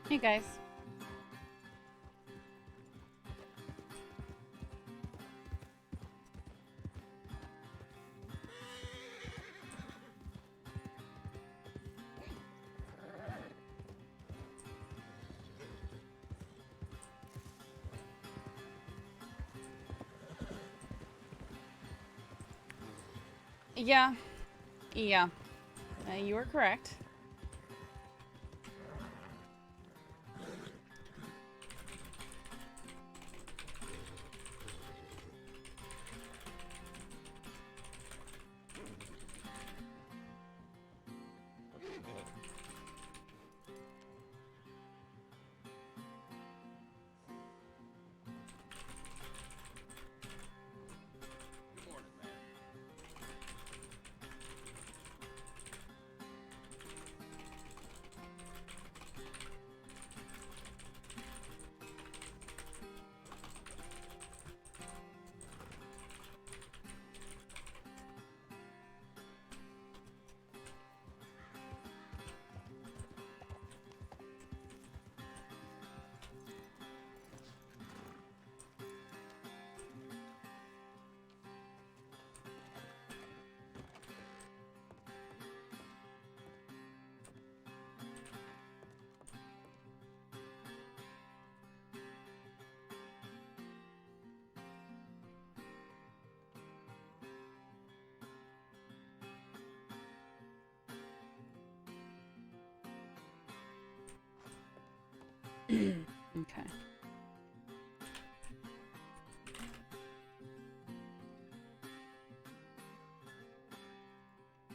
Hey guys. Yeah, yeah, you are correct. Okay.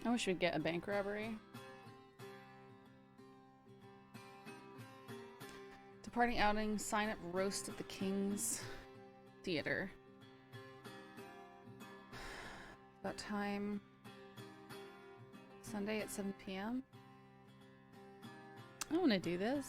I wish we'd get a bank robbery. Departing outing, sign up roast at the King's Theater. About time. Sunday at 7 p.m. I want to do this.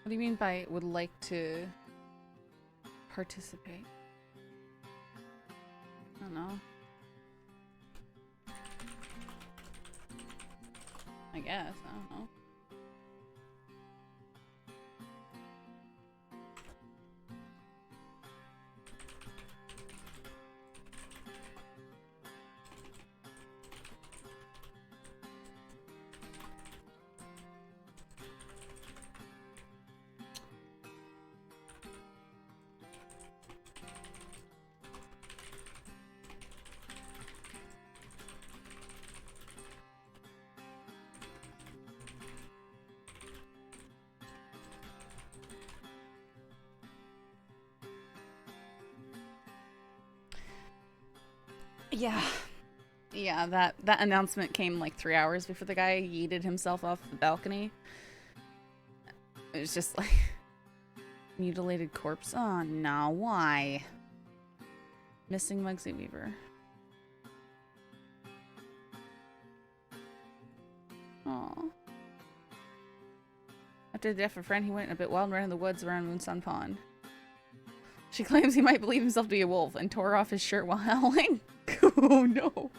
What do you mean by would like to participate? I don't know. I guess. I don't know. Yeah. Yeah, that announcement came like 3 hours before the guy yeeted himself off the balcony. It was just like mutilated corpse. Oh no, why? Missing Muggsy Weaver. Aww. After the death of a friend, he went a bit wild and ran in the woods around Moonsun Pond. She claims he might believe himself to be a wolf and tore off his shirt while howling. Oh no.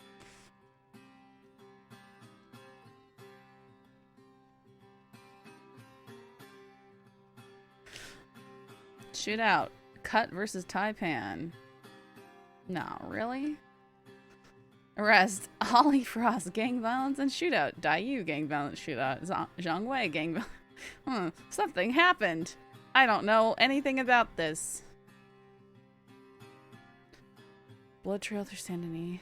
Shootout. Cut versus Taipan. No, really? Arrest. Holly Frost. Gang violence and shootout. Daiyu gang violence shootout. Zhang Wei gang violence. Something happened. I don't know anything about this. Blood trail through Saint Denis.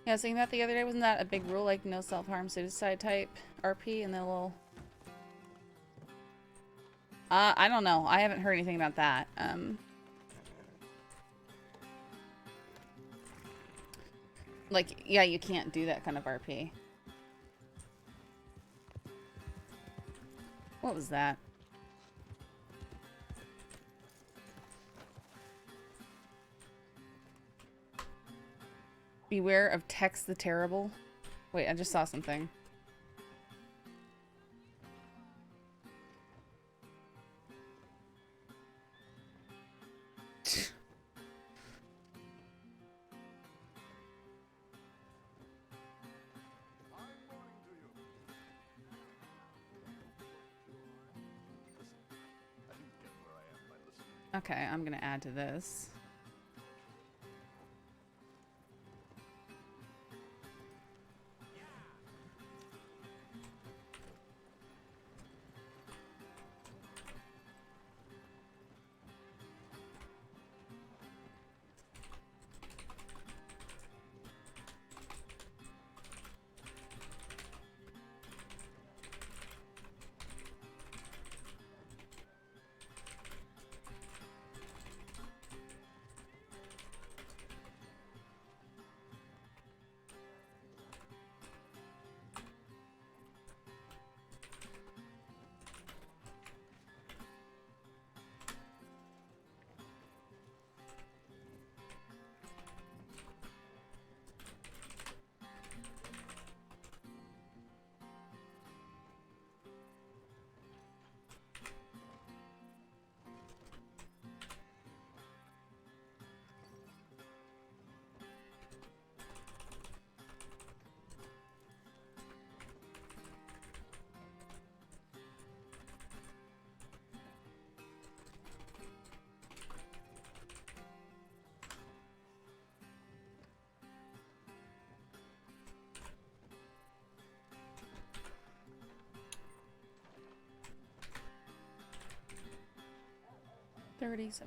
Yeah, I was thinking about the other day, wasn't that a big rule, like no self-harm suicide type RP and the little... I don't know. I haven't heard anything about that. Like, yeah, you can't do that kind of RP. What was that? Beware of Tex the Terrible. Wait, I just saw something. Okay, I'm gonna add to this. $30.75.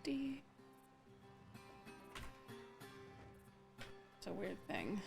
$50. It's a weird thing.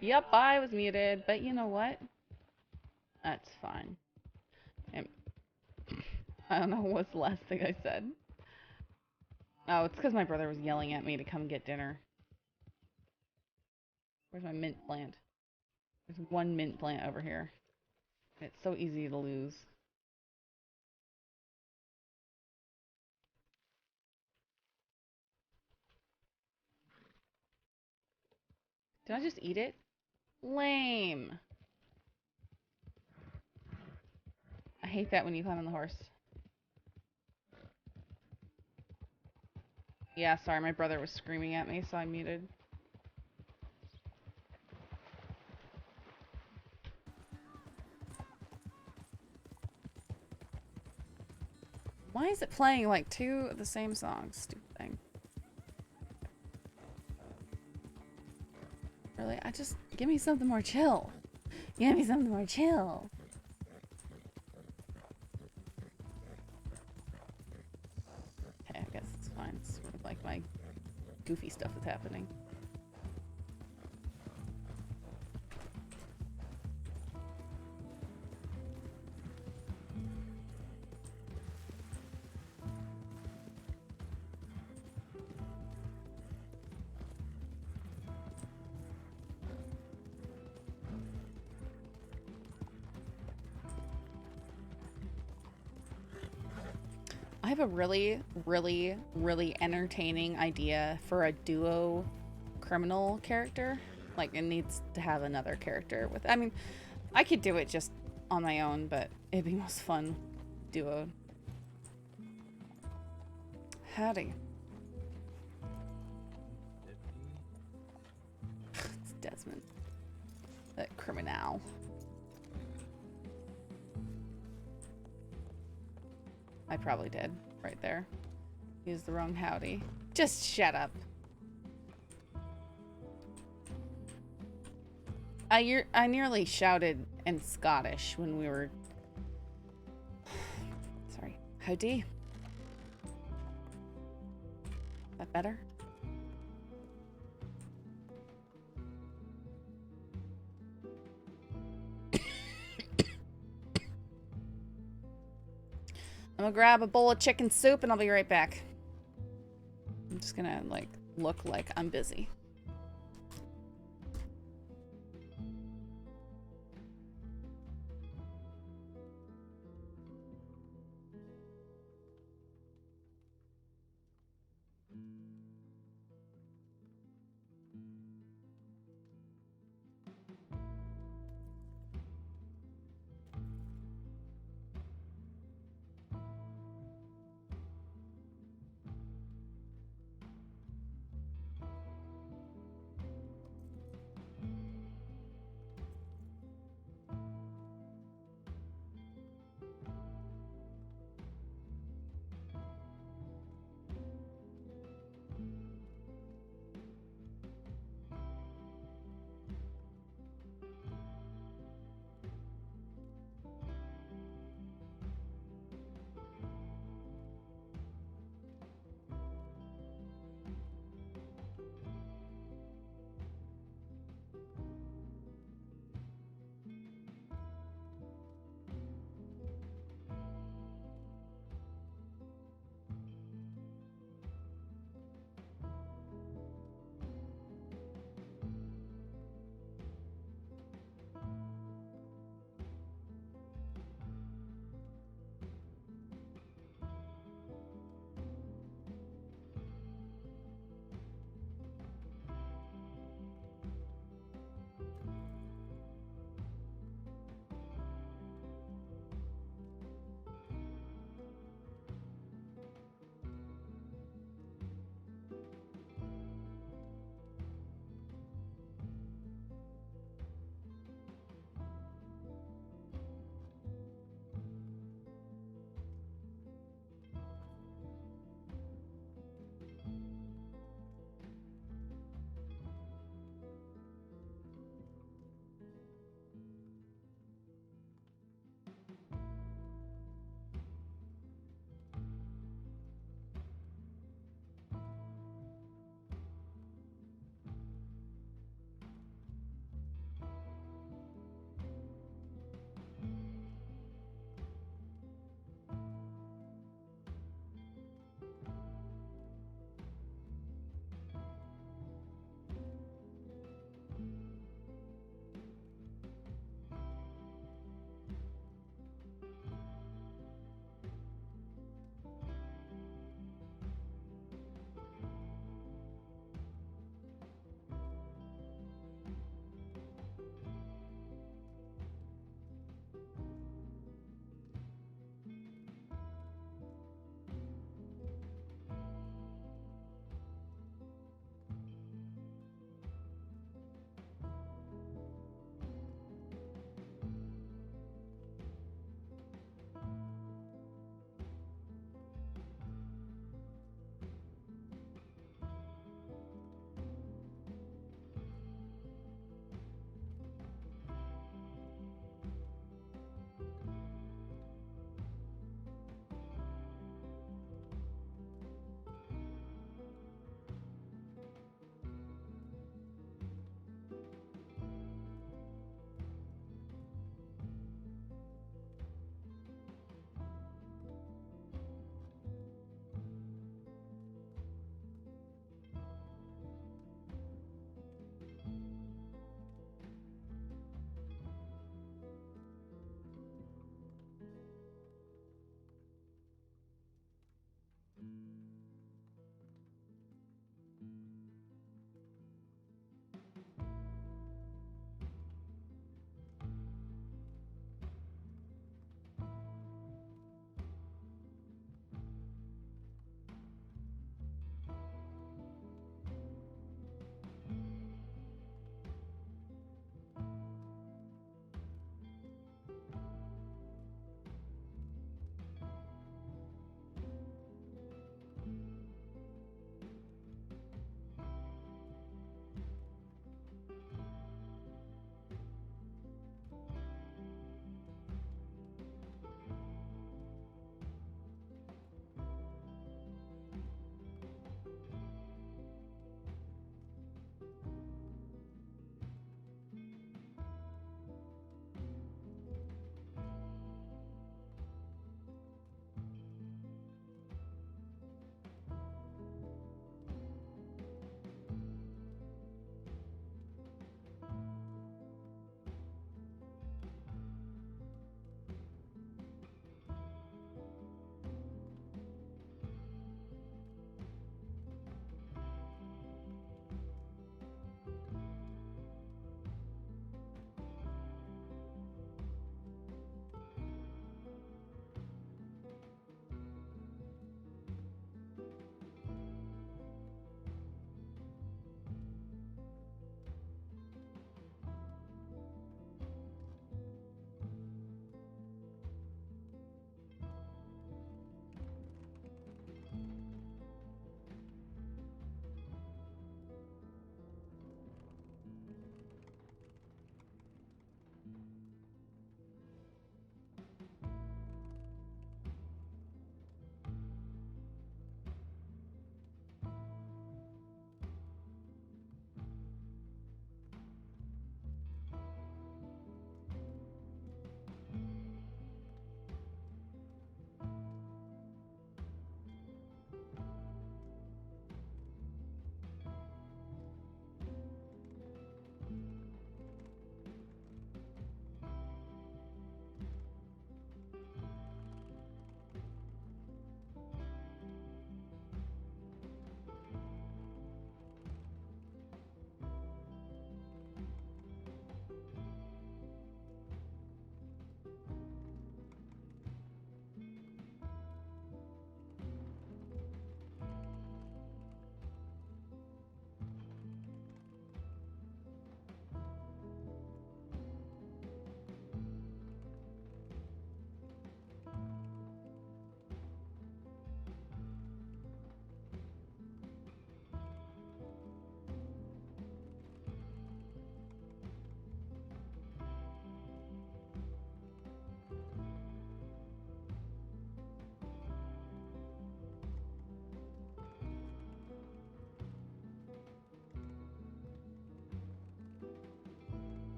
Yep, I was muted, but you know what? That's fine. I don't know what's the last thing I said. Oh, it's because my brother was yelling at me to come get dinner. Where's my mint plant? There's one mint plant over here. It's so easy to lose. Did I just eat it? Lame. I hate that when you climb on the horse. Yeah, sorry, my brother was screaming at me, so I muted. Why is it playing like two of the same songs? Stupid thing. Really? give me something more chill. Give me something more chill. Okay, I guess it's fine. It's sort of like my goofy stuff is happening. I have a really, really, really entertaining idea for a duo criminal character. Like, it needs to have another character with. I mean, I could do it just on my own, but it'd be most fun duo. Howdy. It's Desmond. That criminal. I probably did, right there. Use the wrong howdy. Just shut up. I nearly shouted in Scottish when we were... Sorry. Howdy. Is that better? I'm gonna grab a bowl of chicken soup and I'll be right back. I'm just gonna, like, look like I'm busy.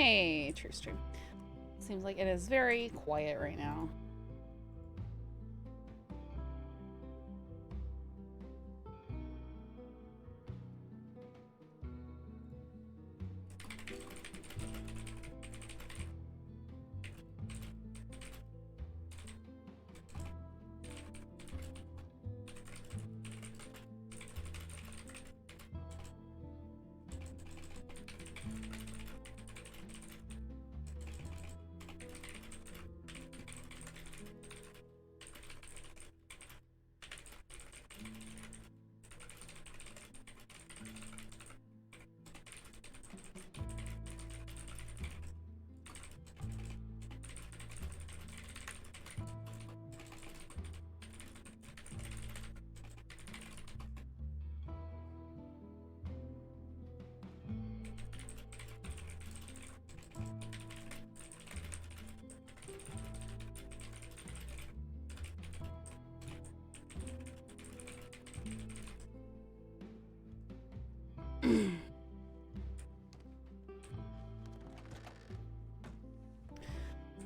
Hey, true stream. Seems like it is very quiet right now.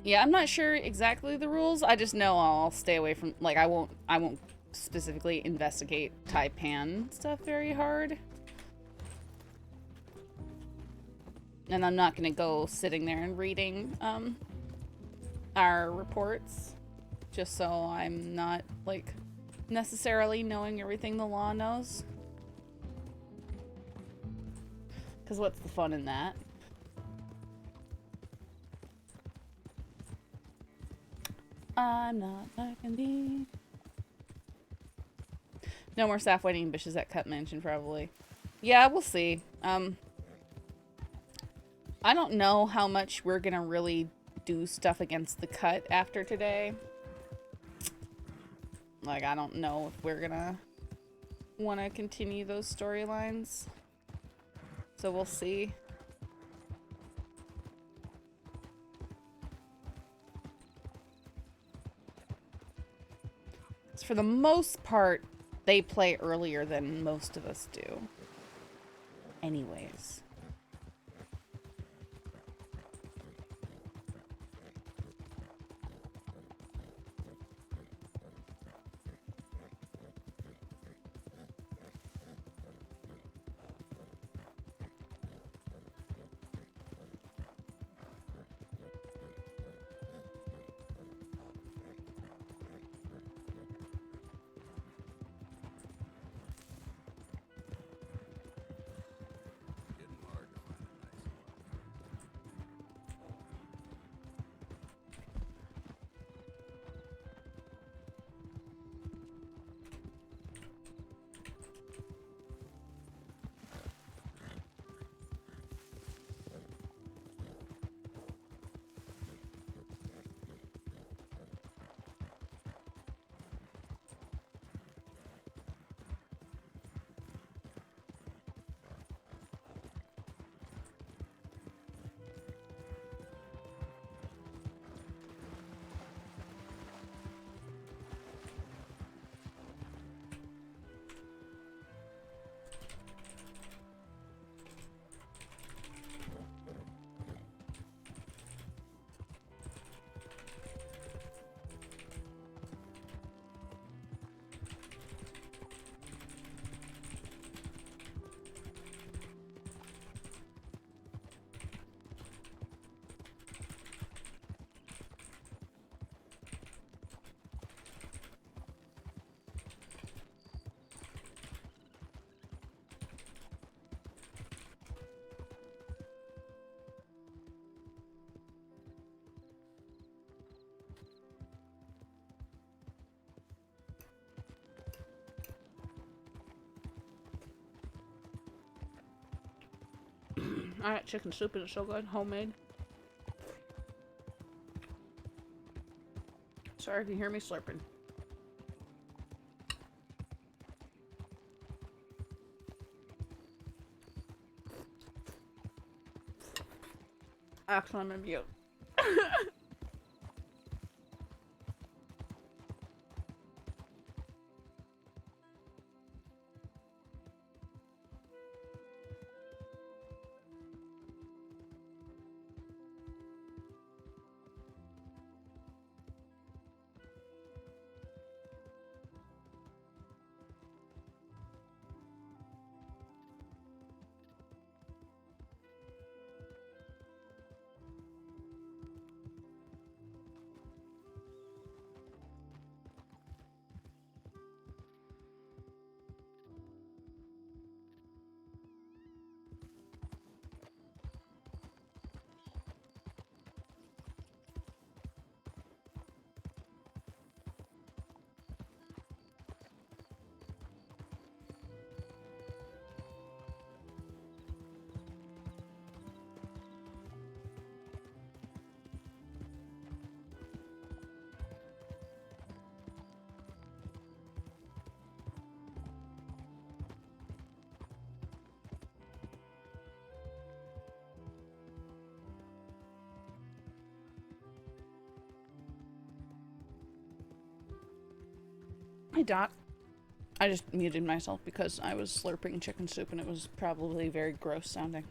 Yeah, I'm not sure exactly the rules. I just know I'll stay away from, like, I won't specifically investigate Taipan stuff very hard. And I'm not gonna go sitting there and reading our reports just so I'm not, like, necessarily knowing everything the law knows. Because what's the fun in that? I'm not liking thee. No more staff waiting bushes at Cut Mansion, probably. Yeah, we'll see. I don't know how much we're gonna really do stuff against the Cut after today. Like, I don't know if we're gonna want to continue those storylines. So we'll see. For the most part, they play earlier than most of us do. Anyways. Alright, chicken soup is so good, homemade. Sorry if you hear me slurping. Actually, I'm in mute. Hey, Doc. I just muted myself because I was slurping chicken soup and it was probably very gross sounding.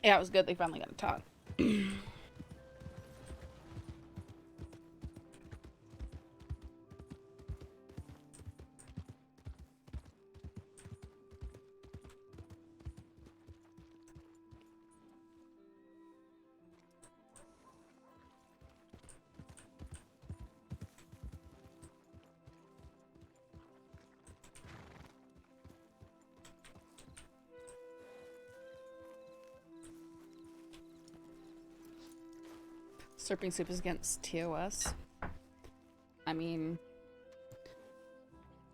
Yeah, it was good. They finally got to talk. Slurping soup is against TOS. I mean,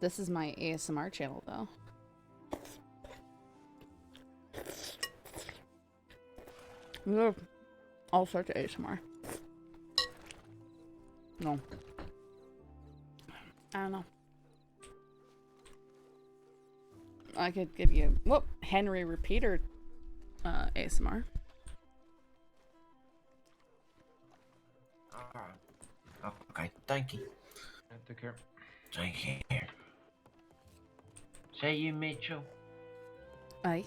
this is my ASMR channel, though. Ugh. All sorts of ASMR. No. I don't know. I could give you, whoop, Henry Repeater ASMR. Okay, thank you. Take care. Take care. Say you, Mitchell. Aye.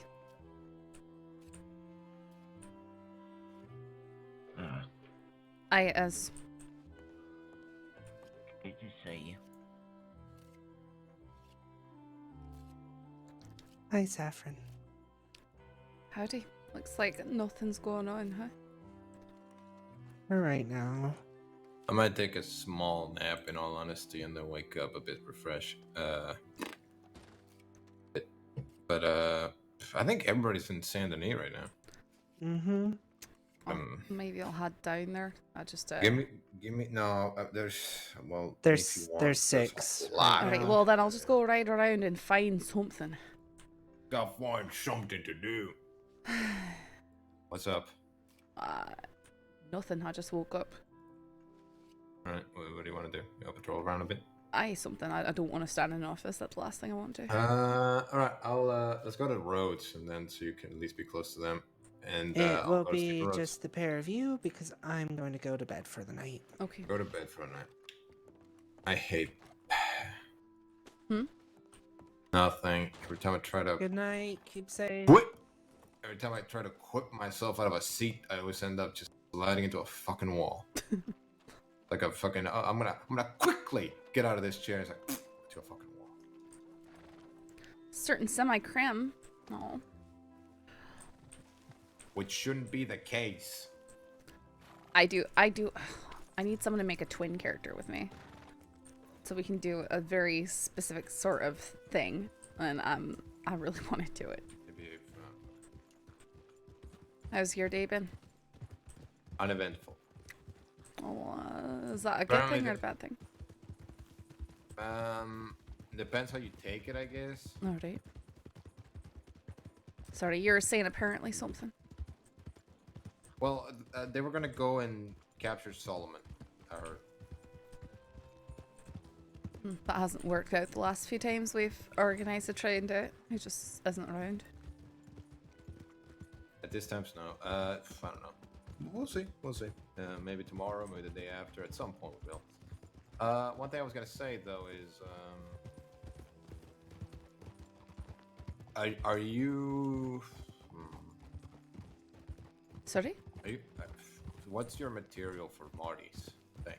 Aye, as. Good to see you. Hi, Saffron. Howdy. Looks like nothing's going on, huh? For right now. I might take a small nap, in all honesty, and then wake up a bit refreshed. But I think everybody's in Saint Denis right now. Mm-hmm. Maybe I'll head down there. I just Give me. No, there's well. There's if you want, there's 6. a lot. Alright, well then I'll just go right around and find something. Gotta find something to do. What's up? Nothing. I just woke up. All right, what do you want to do? You patrol around a bit. Aye, something. I don't want to stand in an office. That's the last thing I want to. All right. I'll let's go to the roads, and then so you can at least be close to them. And It will I'll be roads. just the pair of you because I'm going to go to bed for the night. Okay. Go to bed for a night. I hate. Nothing. Every time I try to Good night. Keep safe. quit. Every time I try to quit myself out of a seat, I always end up just sliding into a fucking wall. Like a fucking. I'm gonna quickly get out of this chair. It's like to a fucking wall. Certain semi-creme. No. Which shouldn't be the case. I do. I need someone to make a twin character with me. So we can do a very specific sort of thing. And I really want to do it. Maybe How's your day been? uneventful. Oh, is that a good thing or a bad thing? Depends how you take it, I guess. Alright. Sorry, you were saying apparently something. Well, they were gonna go and capture Solomon. Or That hasn't worked out the last few times we've organised to try and do it. He just isn't around. at this time, no. I don't know. We'll see. We'll see. Maybe tomorrow, maybe the day after. At some point, we will. One thing I was gonna say though is, are you? Sorry? Are you? What's your material for Marty's thing?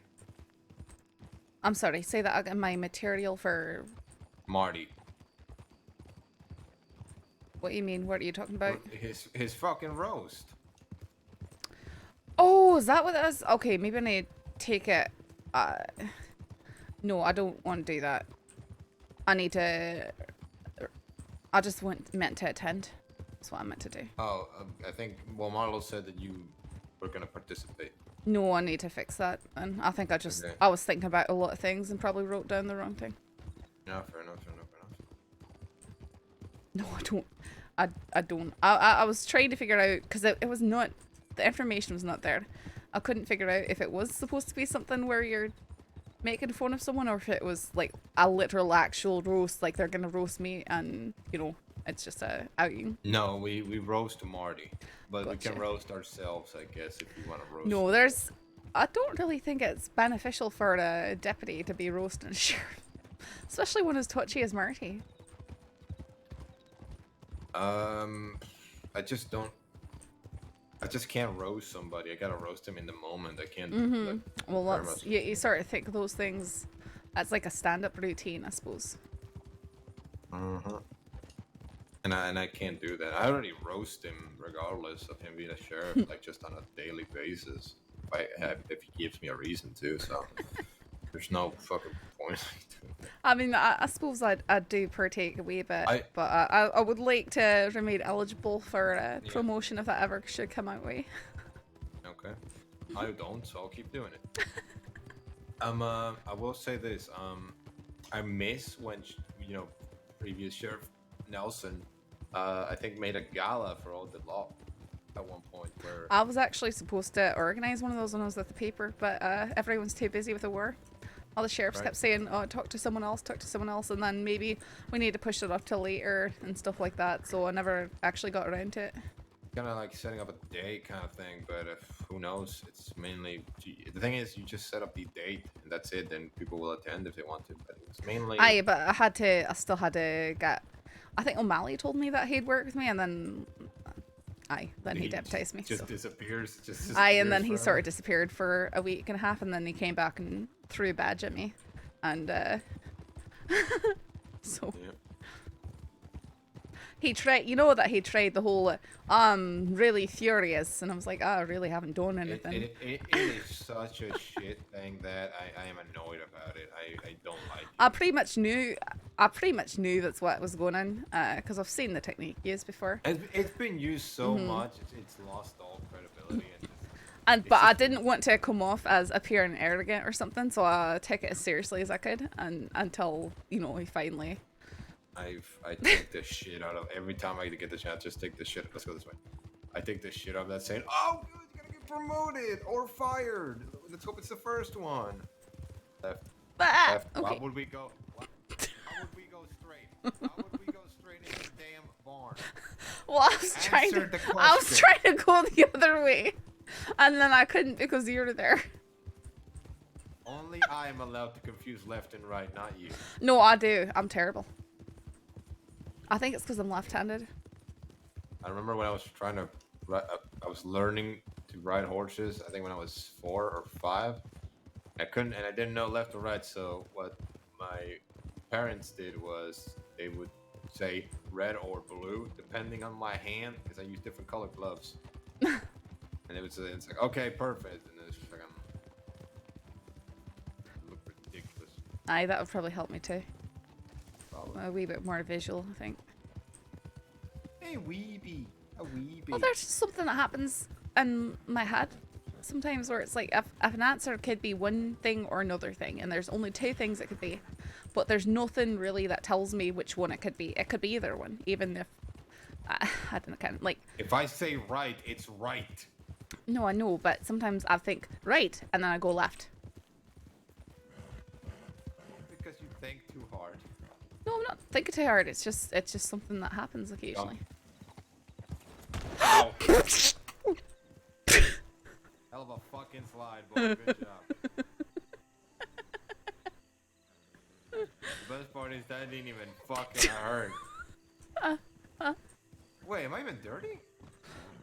I'm sorry, say that again. My material for... Marty. What do you mean? What are you talking about? His fucking roast. Oh, is that what that is? Okay, maybe I need to take it. No, I don't want to do that. I need to... I just meant to attend. That's what I meant to do. Oh, I think, well, Marlo said that you were going to participate. No, I need to fix that. And I think Okay. I was thinking about a lot of things and probably wrote down the wrong thing. No, fair enough, fair enough, fair enough. No, I don't. I don't. I was trying to figure out, because it was not, the information was not there. I couldn't figure out if it was supposed to be something where you're making fun of someone, or if it was like a literal actual roast, like they're gonna roast me and, you know, it's just a outing. No, we roast Marty, but we Gotcha. can roast ourselves, I guess, if we want to roast. No, there's, I don't really think it's beneficial for a deputy to be roasting a sheriff, especially one as touchy as Marty. I just don't. I just can't roast somebody. I gotta roast them in the moment. I can't. Mm-hmm. Well, very that's, much. you sort of think those things as like a stand-up routine, I suppose. And I can't do that. I already roast him regardless of him being a sheriff, like just on a daily basis. If he gives me a reason to, so there's no fucking point. I mean, I suppose I do partake a wee bit, but I would like to remain eligible for a promotion if that ever should come out way. Okay. I don't, so I'll keep doing it. I will say this. I miss when previous Sheriff Nelson, I think made a gala for all the law at one point where I was actually supposed to organise one of those when I was at the paper, but everyone's too busy with the war. All the sheriffs kept saying, oh, talk to someone else, and then maybe we need to push it up till later and stuff like that, so I never actually got around to it. kind of like setting up a date kind of thing, but who knows? It's mainly the thing is you just set up the date and that's it. Then people will attend if they want to. But it's mainly. But I still had to get. I think O'Malley told me that he'd work with me, and then then he deputized me. Just disappears. And then he sort of disappeared for a week and a half, and then he came back and threw a badge at me, and so. Yeah. He tried, he tried the whole, really furious, and I was like, I really haven't done anything. It is such a shit thing that I am annoyed about it. I don't like it. I pretty much knew that's what was going on, because I've seen the technique used before. It's been used so much, it's lost all credibility. But I didn't want to come off as appearing arrogant or something, so I took it as seriously as I could, and until, he finally... I take the shit out of every time I get the chance. Just take the shit. Let's go this way. I take the shit out of that saying, "Oh, good, you're gonna get promoted or fired." Let's hope it's the first one. Left. Left. Okay. Why would we go? How would we go straight? How would we go straight into the damn barn? Well, I was trying to go the other way, and then I couldn't because you were there. Only I am allowed to confuse left and right, not you. No, I do. I'm terrible. I think it's because I'm left-handed. I remember when I was trying to, I was learning to ride horses. I think when I was 4 or 5, I couldn't, and I didn't know left or right. So what my parents did was they would say red or blue depending on my hand because I use different color gloves. And it's like, okay, perfect, and then it's just like it looked ridiculous. Aye, that would probably help me too. Probably. A wee bit more visual, I think. Hey, weeby. A weeby. Well, there's just something that happens in my head sometimes where it's like if an answer could be one thing or another thing, and there's only two things it could be, but there's nothing really that tells me which one it could be. It could be either one, even if I don't know, like. If I say right, it's right. No, I know, but sometimes I think right, and then I go left. Because you think too hard. No, I'm not thinking too hard. It's just something that happens occasionally. Ow. Hell of a fucking slide, boy. Good job. The best part is that didn't even fucking hurt. Wait, am I even dirty?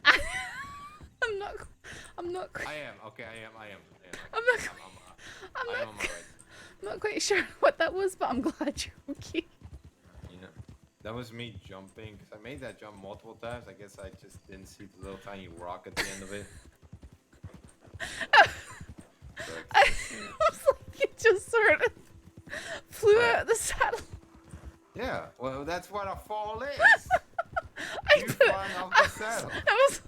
I'm not. I am. Okay, I am. I'm alright. not quite sure what that was, but I'm glad you're okay. Yeah, that was me jumping because I made that jump multiple times. I guess I just didn't see the little tiny rock at the end of it. I was like, it just sort of flew out of the saddle. Yeah, well, that's what a fall is. I You put- flying off the saddle. I was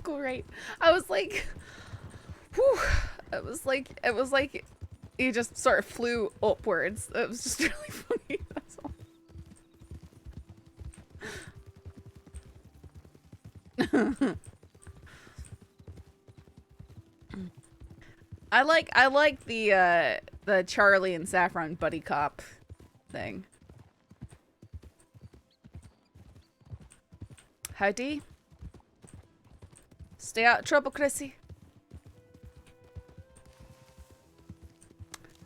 go right. I was like, whew. It was like he just sort of flew upwards. It was just really funny. That's all. I like the Charlie and Saffron buddy cop thing. Howdy. Stay out of trouble, Chrissy.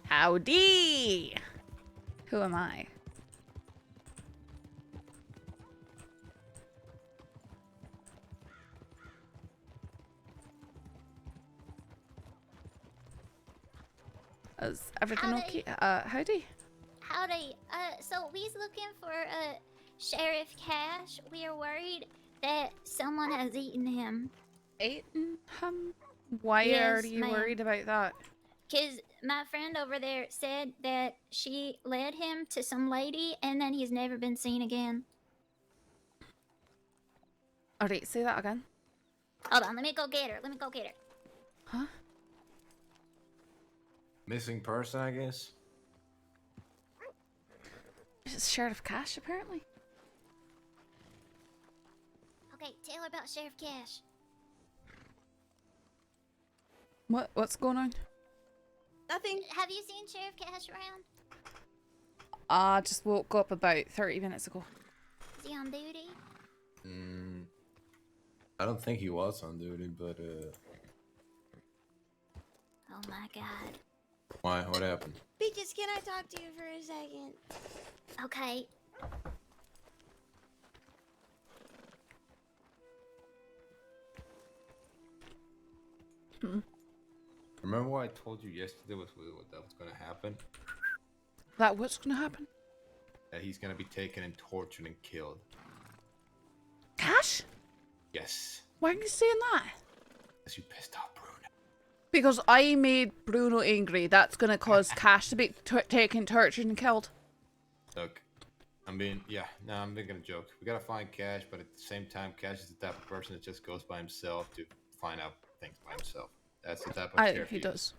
Howdy. Who am I? Is everything okay? Howdy. Howdy. So we's looking for Sheriff Cash. We are worried that someone has eaten him. Eaten him? Why Yes, are you ma'am. worried about that? 'Cause my friend over there said that she led him to some lady and then he's never been seen again. Alright, say that again. Hold on, let me go get her. Huh? Missing person, I guess. It's Sheriff Cash, apparently. Okay, tell her about Sheriff Cash. What's going on? Nothing. Have you seen Sheriff Cash around? I just woke up about 30 minutes ago. Is he on duty? I don't think he was on duty, but Oh my god. why? What happened? Peaches, can I talk to you for a second? Okay. Remember what I told you yesterday was that was gonna happen? That what's gonna happen? That he's gonna be taken and tortured and killed. Cash? Yes. Why are you saying that? As you pissed off Bruno. Because I made Bruno angry. That's gonna cause Cash to be taken, tortured, and killed. Look, I'm making a joke. We gotta find Cash, but at the same time, Cash is the type of person that just goes by himself to find out things by himself. That's the type of sheriff He is. does.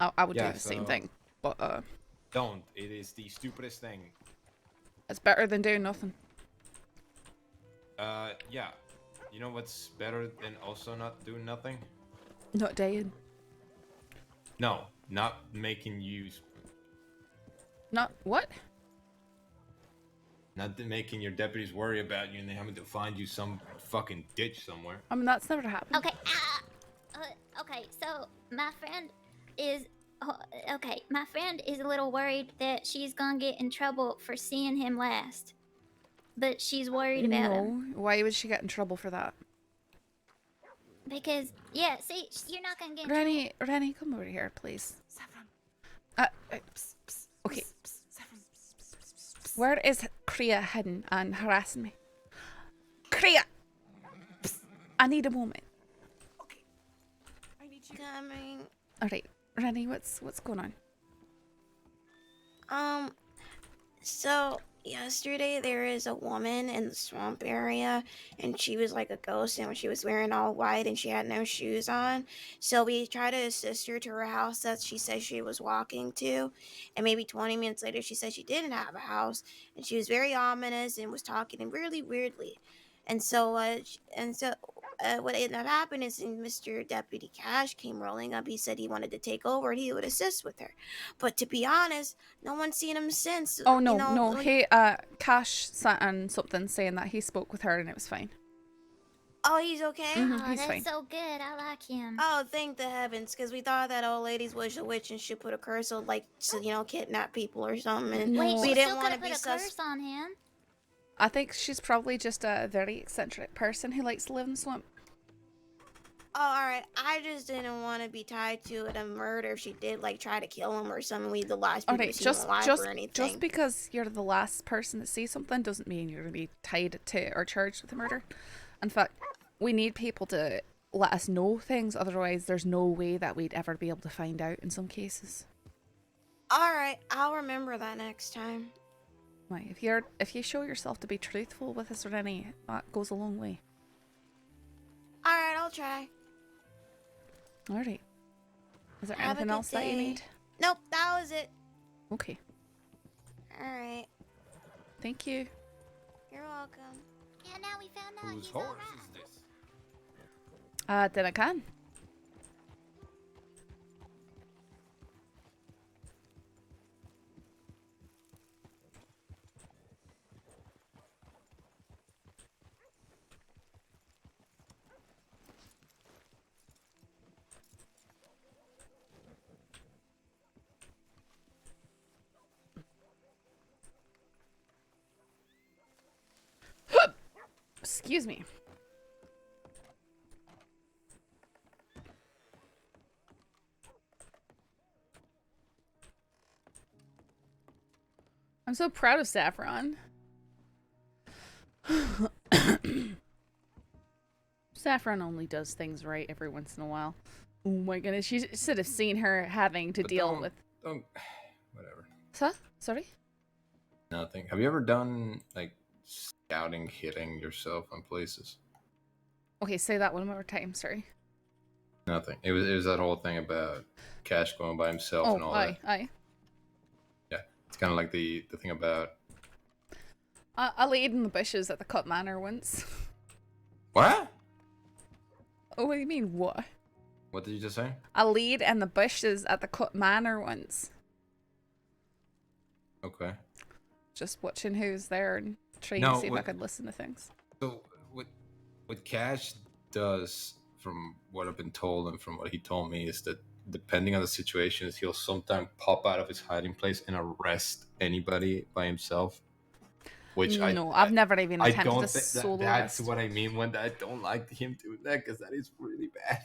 I would Yeah, do the same so- thing, but Don't. It is the stupidest thing. it's better than doing nothing. Yeah. You know what's better than also not doing nothing? Not dying. No, not making use, Not what? not making your deputies worry about you and they having to find you some fucking ditch somewhere. I mean, that's never happened. Okay. Okay. So my friend is. My friend is a little worried that she's gonna get in trouble for seeing him last. But she's worried about him. No. Why would she get in trouble for that? Because, yeah, see, you're not gonna get in Rennie, come over here, please. Okay. Where is Kriya hidden and harassing me? Kriya! I need a moment. Coming. Alright, Rennie, what's going on? So yesterday there is a woman in the swamp area and she was like a ghost and she was wearing all white and she had no shoes on. So we tried to assist her to her house that she said she was walking to. And maybe 20 minutes later she said she didn't have a house and she was very ominous and was talking really weirdly. And so what ended up happening is Mr. Deputy Cash came rolling up. He said he wanted to take over and he would assist with her. But to be honest, no one's seen him since. Oh, no, you know, no. like- Hey, Cash sent in something saying that he spoke with her and it was fine. Oh, he's okay? Mhm. Oh, He's that's fine. so good. I like him. Oh, thank the heavens, because we thought that old lady was a witch and she put a curse on, like, to, kidnap people or something. And No. Wait, we she didn't still want could to have be put a curse on him. I think she's probably just a very eccentric person who likes to live in the swamp. Oh, alright. I just didn't want to be tied to it, a murder if she did, like, try to kill him or something. We the last people Alright, to see him alive or anything. just because you're the last person to see something doesn't mean you're going to be tied to or charged with a murder. In fact, we need people to let us know things, otherwise there's no way that we'd ever be able to find out in some cases. Alright, I'll remember that next time. Right, if you show yourself to be truthful with us or any, that goes a long way. Alright, I'll try. Alright. Is there Have a anything good else that you day. need? Nope, that was it. Okay. Alright. Thank you. You're welcome. Yeah, now we found out Whose he's horse alright. is this? Then I can. Excuse me. I'm so proud of Saffron. Saffron only does things right every once in a while. Oh my goodness, you should have seen her having to But deal with. Don't. Whatever. Huh? Sorry? Nothing. Have you ever done like scouting, hitting yourself on places? Okay, say that one more time. Sorry. Nothing. It was that whole thing about Cash going by himself and all that. Aye. Yeah, it's kind of like the thing about I laid in the bushes at the Cut Manor once. what? Oh, what do you mean, what? What did you just say? I laid in the bushes at the Cut Manor once. Okay. Just watching who's there and trying No, to see if I what- could listen to things. So what Cash does, from what I've been told and from what he told me, is that depending on the situations, he'll sometimes pop out of his hiding place and arrest anybody by himself. Which I've never even I attempted don't a think solo that's arrest. what I mean when I don't like him doing that, because that is really bad.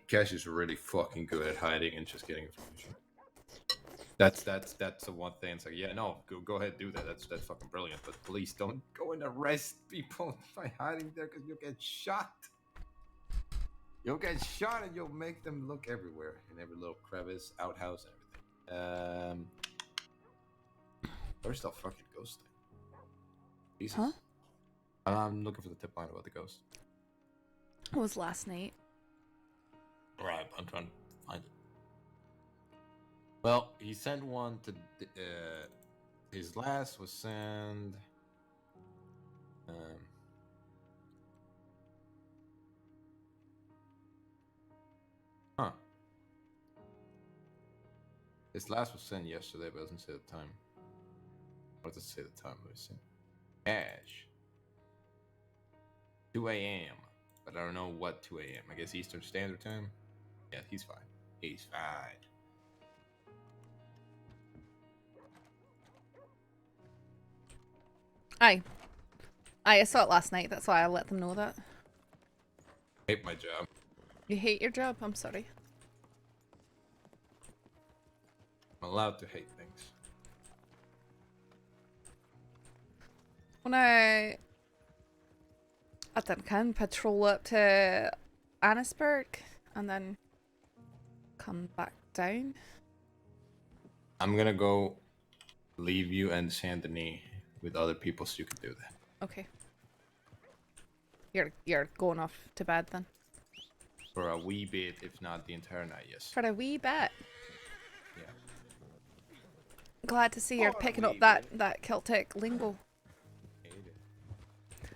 Cash is really fucking good at hiding and just getting information. That's the one thing. It's like, yeah, no, go ahead, do that. That's fucking brilliant. But please don't go and arrest people by hiding there, because you'll get shot. You'll get shot and you'll make them look everywhere, in every little crevice, outhouse, and everything. Where's the fucking ghost thing? Jesus. Huh? I'm looking for the tip line about the ghost. It was last night. Right, I'm trying to find it. Well, he sent one to his last was sent. Huh. His last was sent yesterday, but it doesn't say the time. What does it say the time? Let me see. Ash. 2 a.m. But I don't know what 2 a.m. I guess Eastern Standard Time. Yeah, he's fine. He's fine. Aye, I saw it last night. That's why I let them know that. Hate my job. You hate your job? I'm sorry. I'm allowed to hate things. When I then can patrol up to Annisburg and then come back down. I'm gonna go leave you and Saint Denis with other people so you can do that. Okay. You're going off to bed then? For a wee bit, if not the entire night, yes. For a wee bit. Yeah. Glad to see you're For a picking wee up that Celtic lingo. Hate it.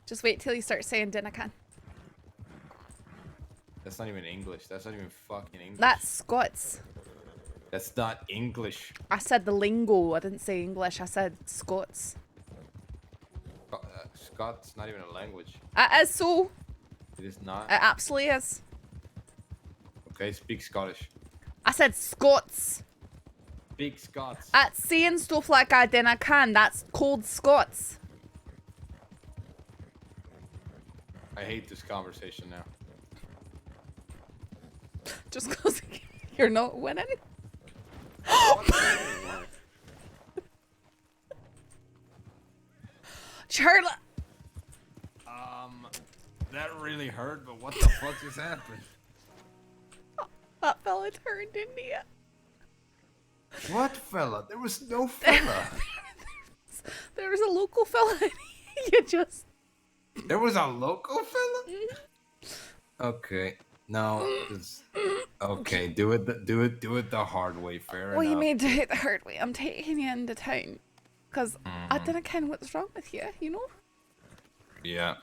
Just wait till you start saying dinner can. That's not even English. That's not even fucking English. That's Scots. That's not English. I said the lingo. I didn't say English. I said Scots. Scots not even a language. It is so. It is not. It absolutely is. Okay, speak Scottish. I said Scots. Speak Scots. At saying stuff like I dinna can, that's called Scots. I hate this conversation now. Just because you're not winning. Charlotte! That really hurt, but what the fuck just happened? That fella turned into you. What fella? There was no fella. There was a local fella and you just... There was a local fella? Okay. No. Okay, do it the hard way, fair enough. What do you mean do it the hard way? I'm taking you into town. Because I didn't ken what's wrong with you, you know? Yeah,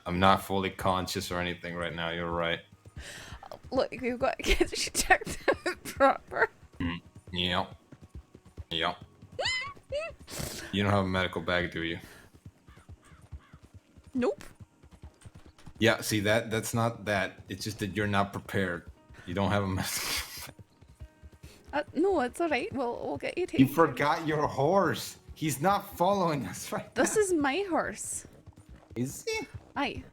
I'm not fully conscious or anything right now. You're right. Look, we've got to get you checked out proper. Yep. Yep. You don't have a medical bag, do you? Nope. Yeah, see that's not that. It's just that you're not prepared. You don't have a medical bag. No, it's alright. We'll get you You taken. forgot your horse. He's not following us right This now. is my horse. Is he? Aye.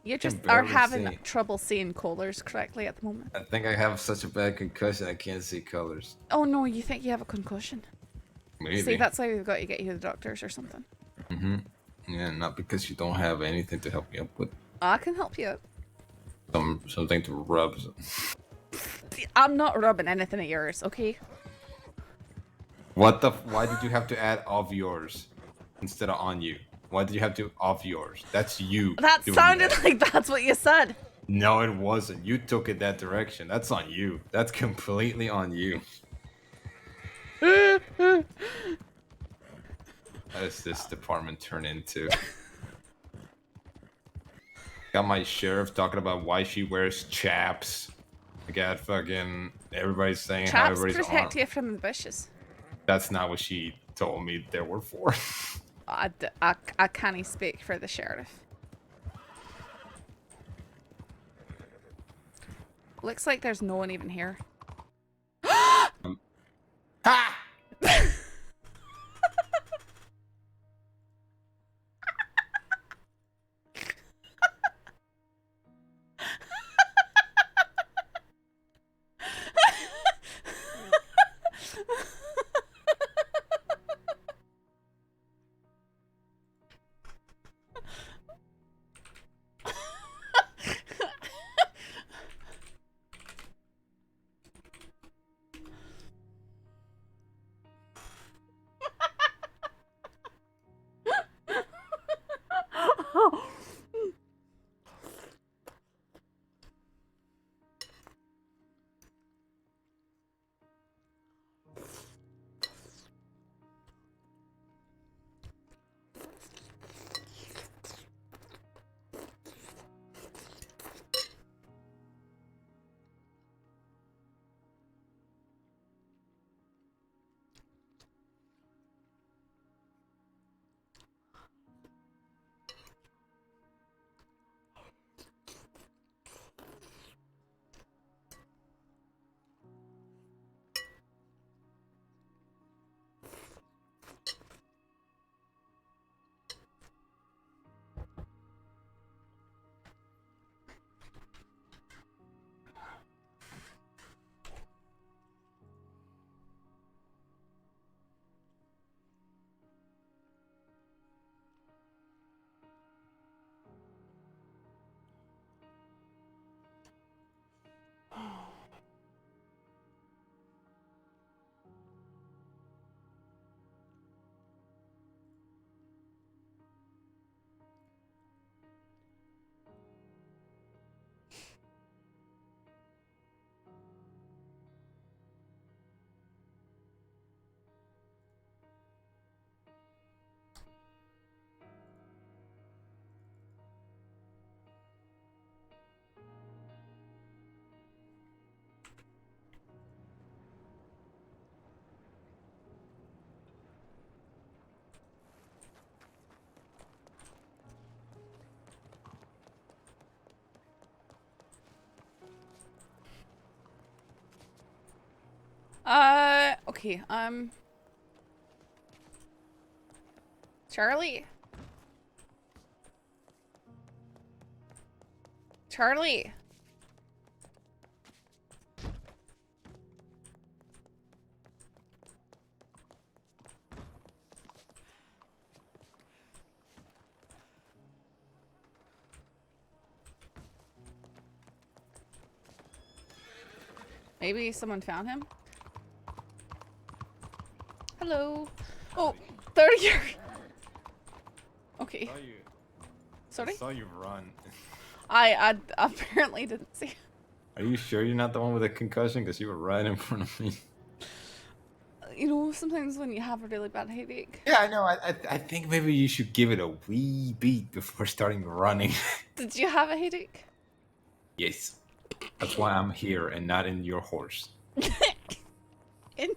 You Can just are barely having see. trouble seeing colors correctly at the moment. I think I have such a bad concussion I can't see colors. Oh no, you think you have a concussion. Maybe. See, that's why we've got to get you to the doctors or something. Mm-hmm. Yeah, not because you don't have anything to help me up with. I can help you out. Something to rub. I'm not rubbing anything at yours, okay? What the? Why did you have to add of yours instead of on you? Why did you have to of yours? That's you. That doing sounded that. like that's what you said. No, it wasn't. You took it that direction. That's on you. That's completely on you. What does this department turn into? Got my sheriff talking about why she wears chaps. I got fucking everybody's saying how Chaps everybody's protect arm. you from the bushes. That's not what she told me they were for. I can't speak for the sheriff. Looks like there's no one even here. Ha! Okay, Charlie? Charlie? Maybe someone found him? Hello? Oh, 30 years! Okay. Sorry? I saw you run. I apparently didn't see. Are you sure you're not the one with a concussion? Because you were right in front of me. You know, sometimes when you have a really bad headache. Yeah, I know. I think maybe you should give it a wee beat before starting running. Did you have a headache? Yes. That's why I'm here and not in your horse. In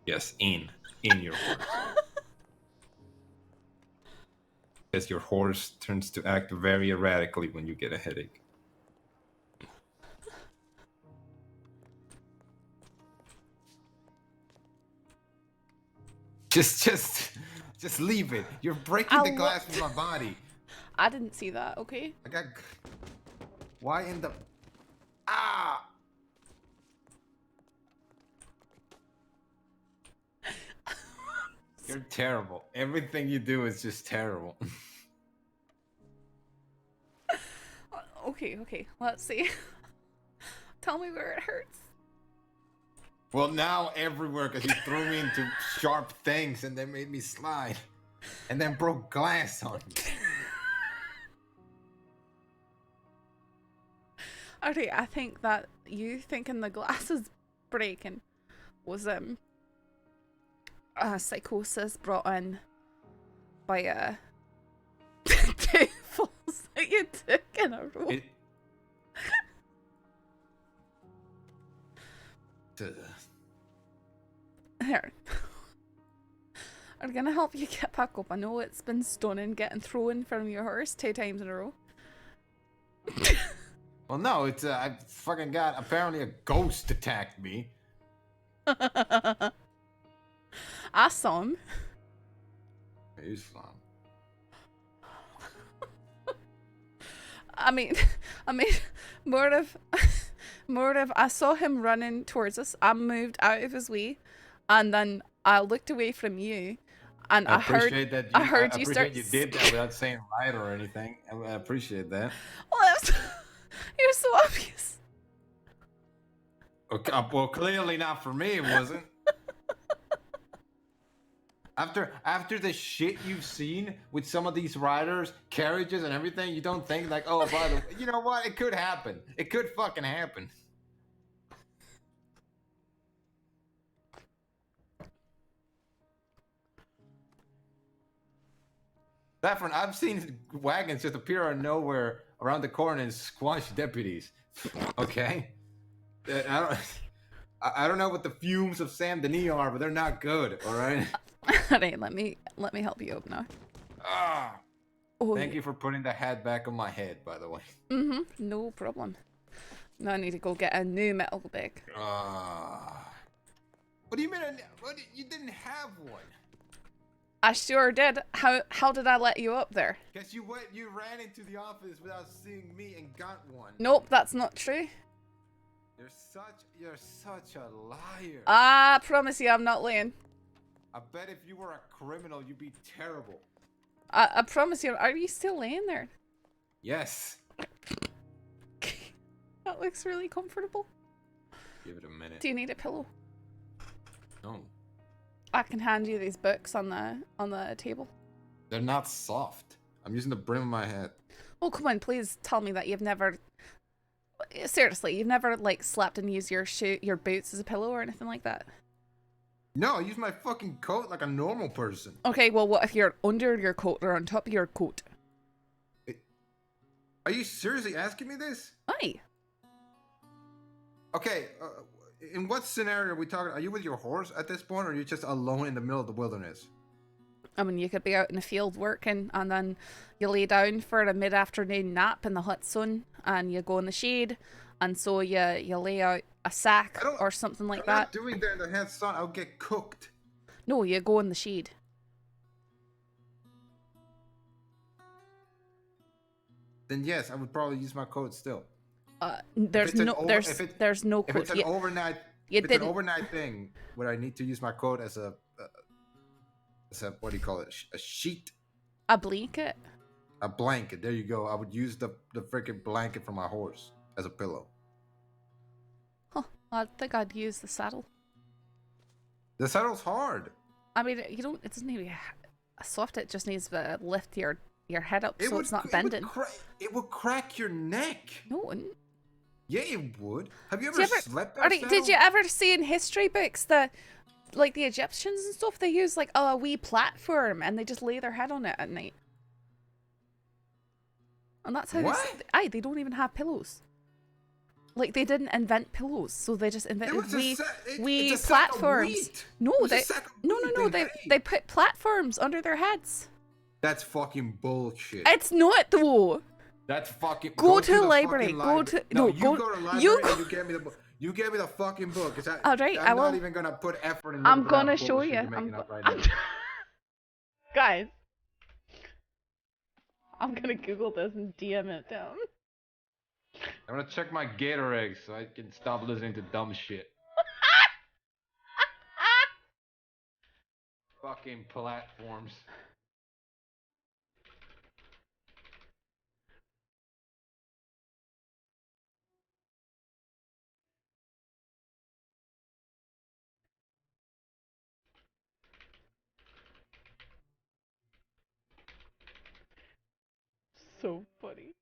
Yes, in your horse. Because your horse turns to act very erratically when you get a headache. Just leave it. You're breaking the glass with my body. I didn't see that, okay? I got. Why in the? Ah! You're terrible. Everything you do is just terrible. Okay, let's see. Tell me where it hurts. Well, now everywhere because you threw me into sharp things and they made me slide. And then broke glass on me. Okay, I think that you thinking the glass is breaking was a psychosis brought in by two falls that you took in a row. Here. I'm gonna help you get back up. I know it's been stunning getting thrown from your horse 2 times in a row. Well, no, it's I fucking got apparently a ghost attacked me. I saw him. You saw him. I mean, more of, I saw him running towards us. I moved out of his way, and then I looked away from you, and I heard you start. You did that without saying right or anything. I appreciate that. Well, you're so obvious. Okay, well, clearly not for me, it wasn't. After the shit you've seen with some of these riders, carriages, and everything, you don't think like, oh, by the way, you know what? It could happen. It could fucking happen. Saffron, I've seen wagons just appear out of nowhere around the corner and squash deputies. Okay? I don't know what the fumes of Sam Denis are, but they're not good, alright? Alright, let me help you up now. Ah! Oh, Thank you for putting the hat back on my head, by the way. No problem. Now I need to go get a new metal bag. What do you mean? You didn't have one? I sure did. How did I let you up there? Guess you ran into the office without seeing me and got one. Nope, that's not true. You're such a liar. I promise you I'm not lying. I bet if you were a criminal, you'd be terrible. I promise you. Are you still laying there? Yes. That looks really comfortable. Give it a minute. Do you need a pillow? No. I can hand you these books on the table. They're not soft. I'm using the brim of my hat. Oh, come on, please tell me that you've never... Seriously, you've never, like, slept and used your boots as a pillow or anything like that? No, I use my fucking coat like a normal person. Okay, well, what if you're under your coat or on top of your coat? Are you seriously asking me this? Aye. Okay, in what scenario are we talking? Are you with your horse at this point, or are you just alone in the middle of the wilderness? I mean, you could be out in the field working, and then you lay down for a mid-afternoon nap in the hot sun, and you go in the shade, and so you lay out a sack or something like that. I'm not doing that in the hot sun. I'll get cooked. No, you go in the shade. Then yes, I would probably use my coat still. There's no coat. If it's an overnight, an overnight thing, would I need to use my coat as a what do you call it? A sheet? A blanket? A blanket. There you go. I would use the freaking blanket for my horse as a pillow. Huh. I think I'd use the saddle. The saddle's hard. I mean, it doesn't need to be soft. It just needs to lift your head up so it's not bending. It would crack your neck. No, it wouldn't. Yeah, it would. Have you ever slept on a saddle? Did you ever see in history books that like the Egyptians and stuff, they use like a wee platform and they just lay their head on it at night. And that's how What? they don't even have pillows. Like they didn't invent pillows, so they just invented wee platforms. No, they put platforms under their heads. That's fucking bullshit. It's not though. That's fucking. Go to the fucking library. library. Go to No, no. you Go. go to the library You and go. you get me the book. You get me the fucking book. All right, I'm I will. not even gonna put effort in. I'm gonna show you. Guys, I'm gonna Google this and DM it down. I'm gonna check my gator eggs so I can stop listening to dumb shit. Fucking platforms. So funny.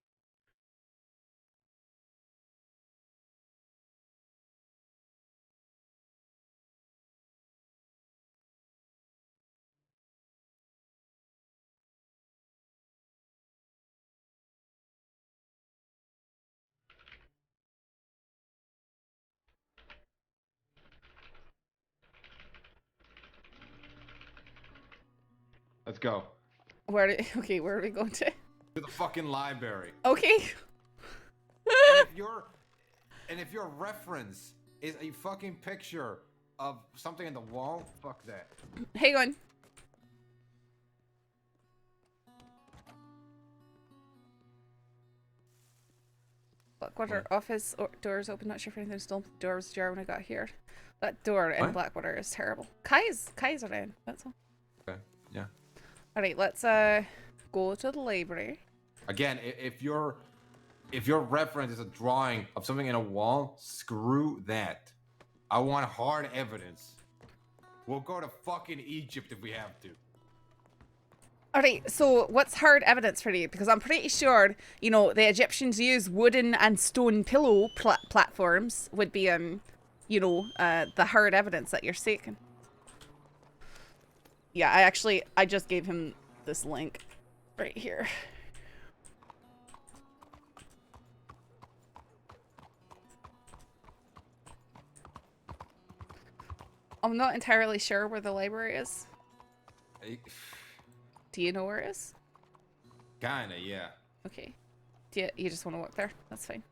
Let's go. Where are we going to? To the fucking library. Okay. And if your reference is a fucking picture of something in the wall, fuck that. Hang on. Blackwater office doors open. Not sure if anything's still. The door was ajar when I got here. That door in Blackwater is terrible. Kai's around. That's all. Okay. Yeah. All right, let's go to the library. Again, if your reference is a drawing of something in a wall, screw that. I want hard evidence. We'll go to fucking Egypt if we have to. All right, so what's hard evidence for you? Because I'm pretty sure, you know, the Egyptians used wooden and stone pillow platforms would be, you know, the hard evidence that you're seeking. Yeah, I just gave him this link right here. I'm not entirely sure where the library is. Do you know where it is? Kinda, yeah. Okay. Do you just want to walk there? That's fine.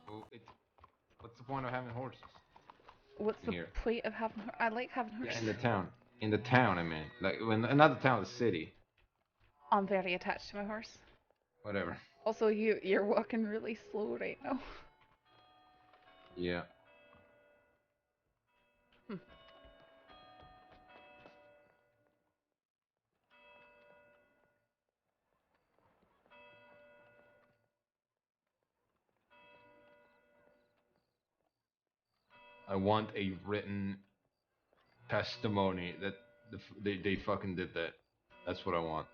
Well, what's the point of having horses? What's the point of having I like having horses. Yeah, in the town. In the town, I mean. Like, not the town, the city. I'm very attached to my horse. Whatever. Also, you're walking really slow right now. Yeah. I want a written testimony that they fucking did that. That's what I want.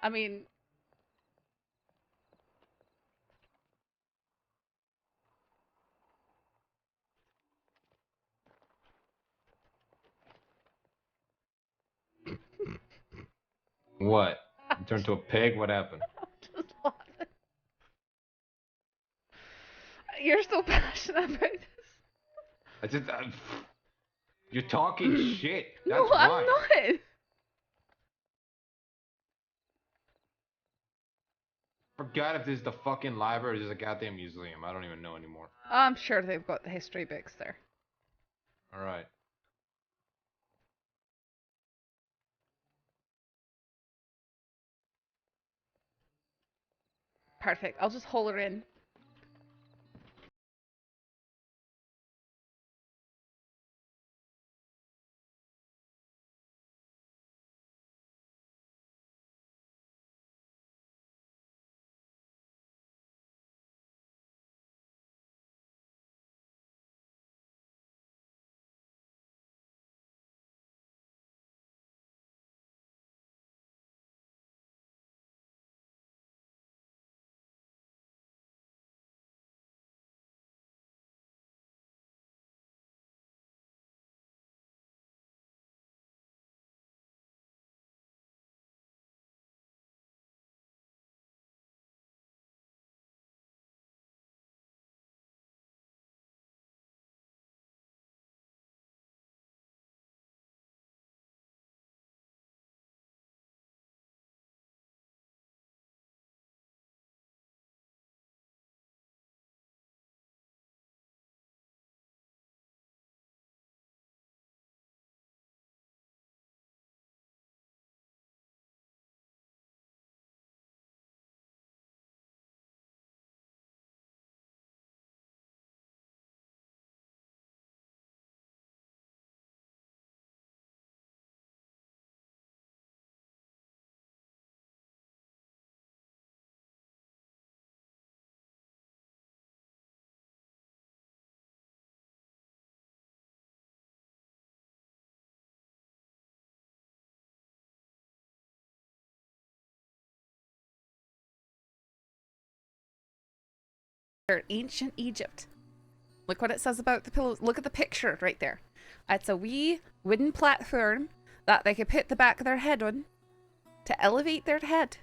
I mean, What? You turned to a pig? What happened? just laughing. You're so passionate about this. I just. You're talking shit. That's No, why. I'm not. Forgot if this is the fucking library or just a goddamn museum. I don't even know anymore. I'm sure they've got the history books there. All right. Perfect. I'll just haul her in. ancient Egypt. Look what it says about the pillows. Look at the picture right there. It's a wee wooden platform that they could put the back of their head on to elevate their head.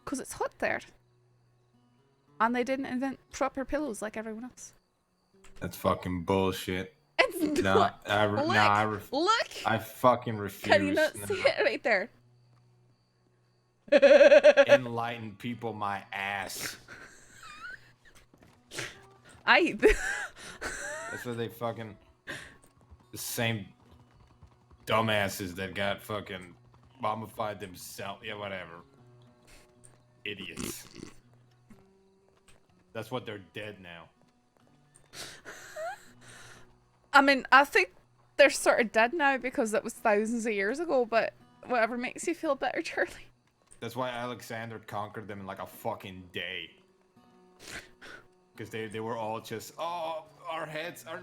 Because it's hot there. And they didn't invent proper pillows like everyone else. That's fucking bullshit. It's No, not. Look! I fucking refuse. Can you not see it right there? Enlighten people, my ass. That's what they fucking... The same dumbasses that got fucking mummified themselves. Yeah, whatever. Idiots. That's what they're dead now. I mean, I think they're sort of dead now because that was thousands of years ago, but whatever makes you feel better, Charlie. That's why Alexander conquered them in like a fucking day. Because they were all just, oh, our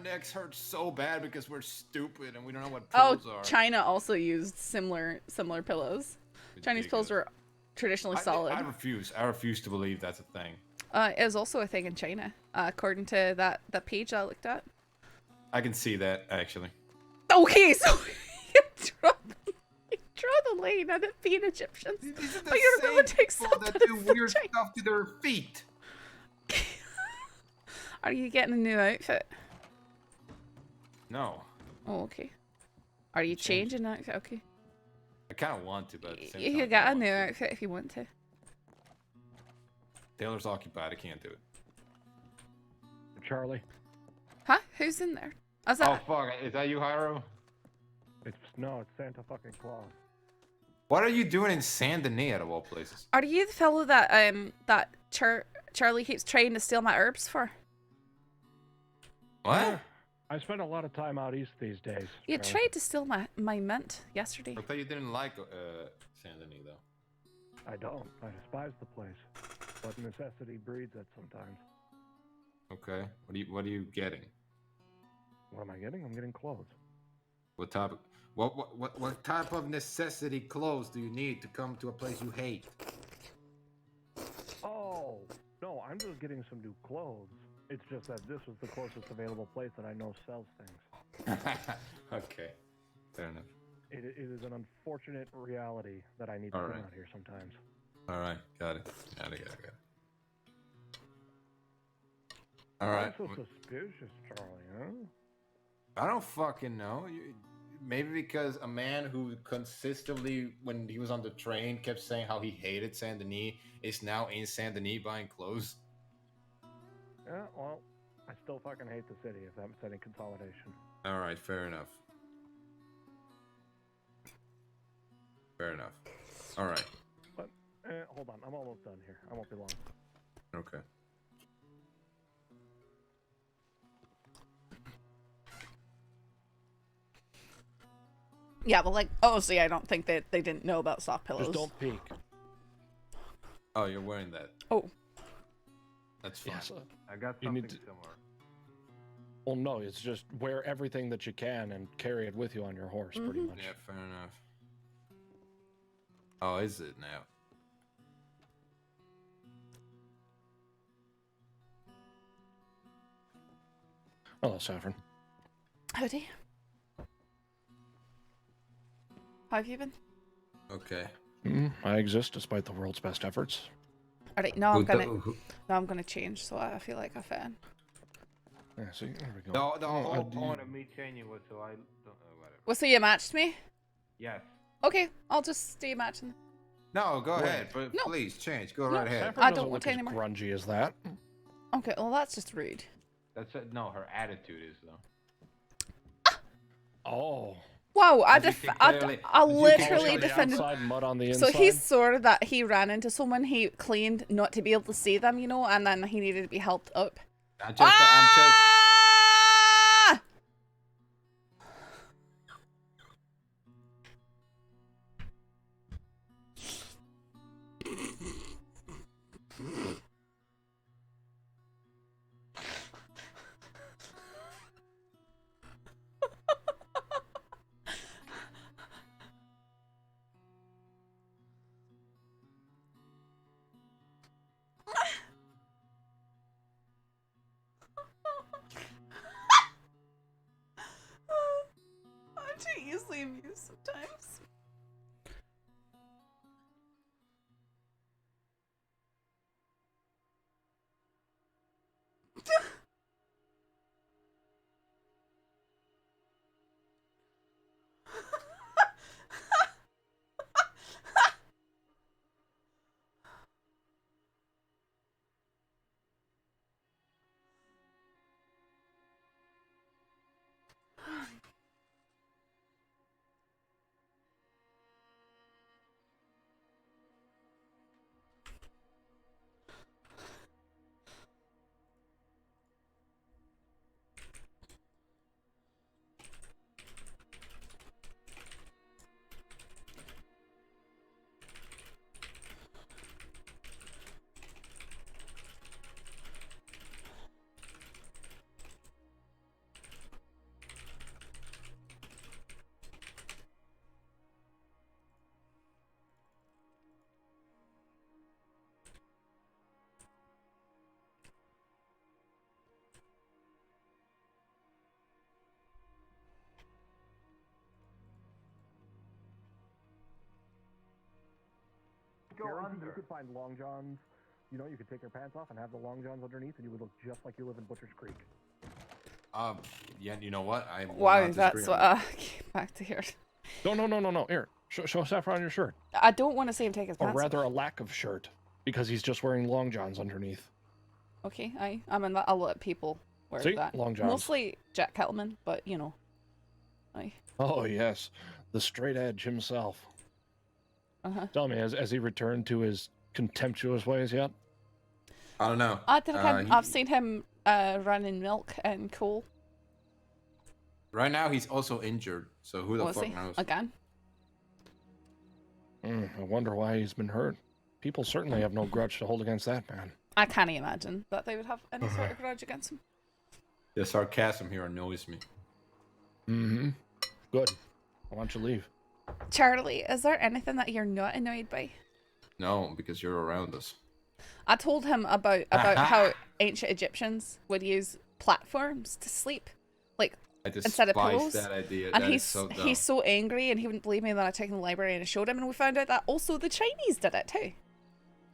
necks hurt so bad because we're stupid and we don't know what pillows are. China also used similar pillows. Chinese pillows were traditionally solid. I refuse to believe that's a thing. It is also a thing in China, according to that page I looked at. I can see that, actually. Okay, so you draw the line on it being Egyptians, but you're going to take something that do weird stuff to their feet. Are you getting a new outfit? No. Oh, okay. Are you changing outfit? Okay. I kind of want to, but at the same You time, can get a new outfit if you want to. Taylor's occupied. I can't do it. Charlie? Huh? Who's in there? Oh fuck! Is that you, Hyro? No, it's Santa fucking Claus. What are you doing in Saint Denis, out of all places? Are you the fellow that Charlie keeps trying to steal my herbs for? What? I spend a lot of time out east these days. You Charlie. tried to steal my mint yesterday. I thought you didn't like Saint Denis, though. I don't. I despise the place, but necessity breeds it sometimes. Okay. What are you getting? What am I getting? I'm getting clothes. What type of necessity clothes do you need to come to a place you hate? Oh no, I'm just getting some new clothes. It's just that this was the closest available place that I know sells things. Okay, fair enough. It is an unfortunate reality that I need to come out here sometimes. All right, got it. Got it. All right. So suspicious, Charlie, huh? I don't fucking know. Maybe because a man who consistently, when he was on the train, kept saying how he hated Saint Denis, is now in Saint Denis buying clothes. Yeah, well, I still fucking hate the city if that's any consolidation. All right, fair enough. Fair enough. All right. But hold on, I'm almost done here. I won't be long. Okay. Yeah, but like, obviously I don't think that they didn't know about soft pillows. Just don't peek. Oh, you're wearing that. Oh. That's fine. Yes, I got you something need to- similar. Well, no, it's just wear everything that you can and carry it with you on your horse, pretty much. Yeah, fair enough. Oh, is it now? Hello, Saffron. Howdy. How have you been? Okay. I exist despite the world's best efforts. Alright, now I'm gonna change so I feel like a fan. Yeah, see, there we go. The whole point of me changing was so I don't know, whatever. Well, so you matched me? Yes. Okay, I'll just stay matching. No, go Wait. ahead. But No. please change. Go right ahead. Saffron I doesn't don't look want as any more. grungy as that. Okay, well that's just rude. That's it. No, her attitude is though. Oh. Wow, I As you can clearly- literally Polish on the defended. outside, mud on the So inside. he's sort of that he ran into someone he claimed not to be able to see them, you know, and then he needed to be helped up. I'm just. Ah! I'm too easily amused sometimes. Guaranteed you could find long johns. You know, you could take your pants off and have the long johns underneath, and you would look just like you live in Butcher's Creek. Yeah, you know what? I will Wow, not that's disagree what on came back to here. No. Here, show Saffron your shirt. I don't want to see him take his Or pants off. rather, a lack of shirt, because he's just wearing long johns underneath. Okay, I mean, I'll let people wear See? that. Long johns. Mostly Jack Kettleman, but you know. Oh yes, the straight edge himself. Uh-huh. Tell me, has he returned to his contemptuous ways yet? I don't know. I think He- I've seen him running milk and coal. Right now, he's also injured, so who the Was fuck he? knows? Again? I wonder why he's been hurt. People certainly have no grudge to hold against that man. I can't imagine that they would have any sort of grudge against him. The sarcasm here annoys me. Mm-hmm. Good. Why don't you leave? Charlie, is there anything that you're not annoyed by? No, because you're around us. I told him about how ancient Egyptians would use platforms to sleep, like I instead of despise pillows. that idea. And That is he's so so angry, and he wouldn't believe me that I took him to the library and I showed him, and we found out that also the Chinese did it too.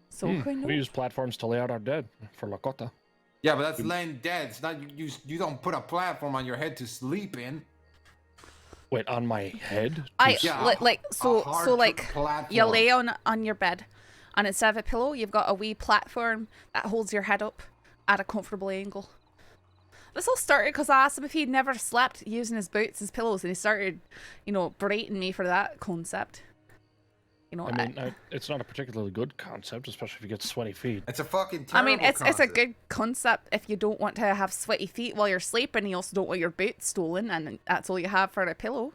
So who knows? We use platforms to lay out our dead for Lakota. Yeah, but that's laying dead. It's not you don't put a platform on your head to sleep in. Wait, on my head? Yeah, so like platform. you lay on your bed, and instead of a pillow, you've got a wee platform that holds your head up at a comfortable angle. This all started because I asked him if he'd never slept using his boots as pillows, and he started, berating me for that concept. It's not a particularly good concept, especially if you get sweaty feet. It's a fucking I terrible mean, it's a concept. good concept if you don't want to have sweaty feet while you're sleeping. You also don't want your boots stolen, and that's all you have for a pillow.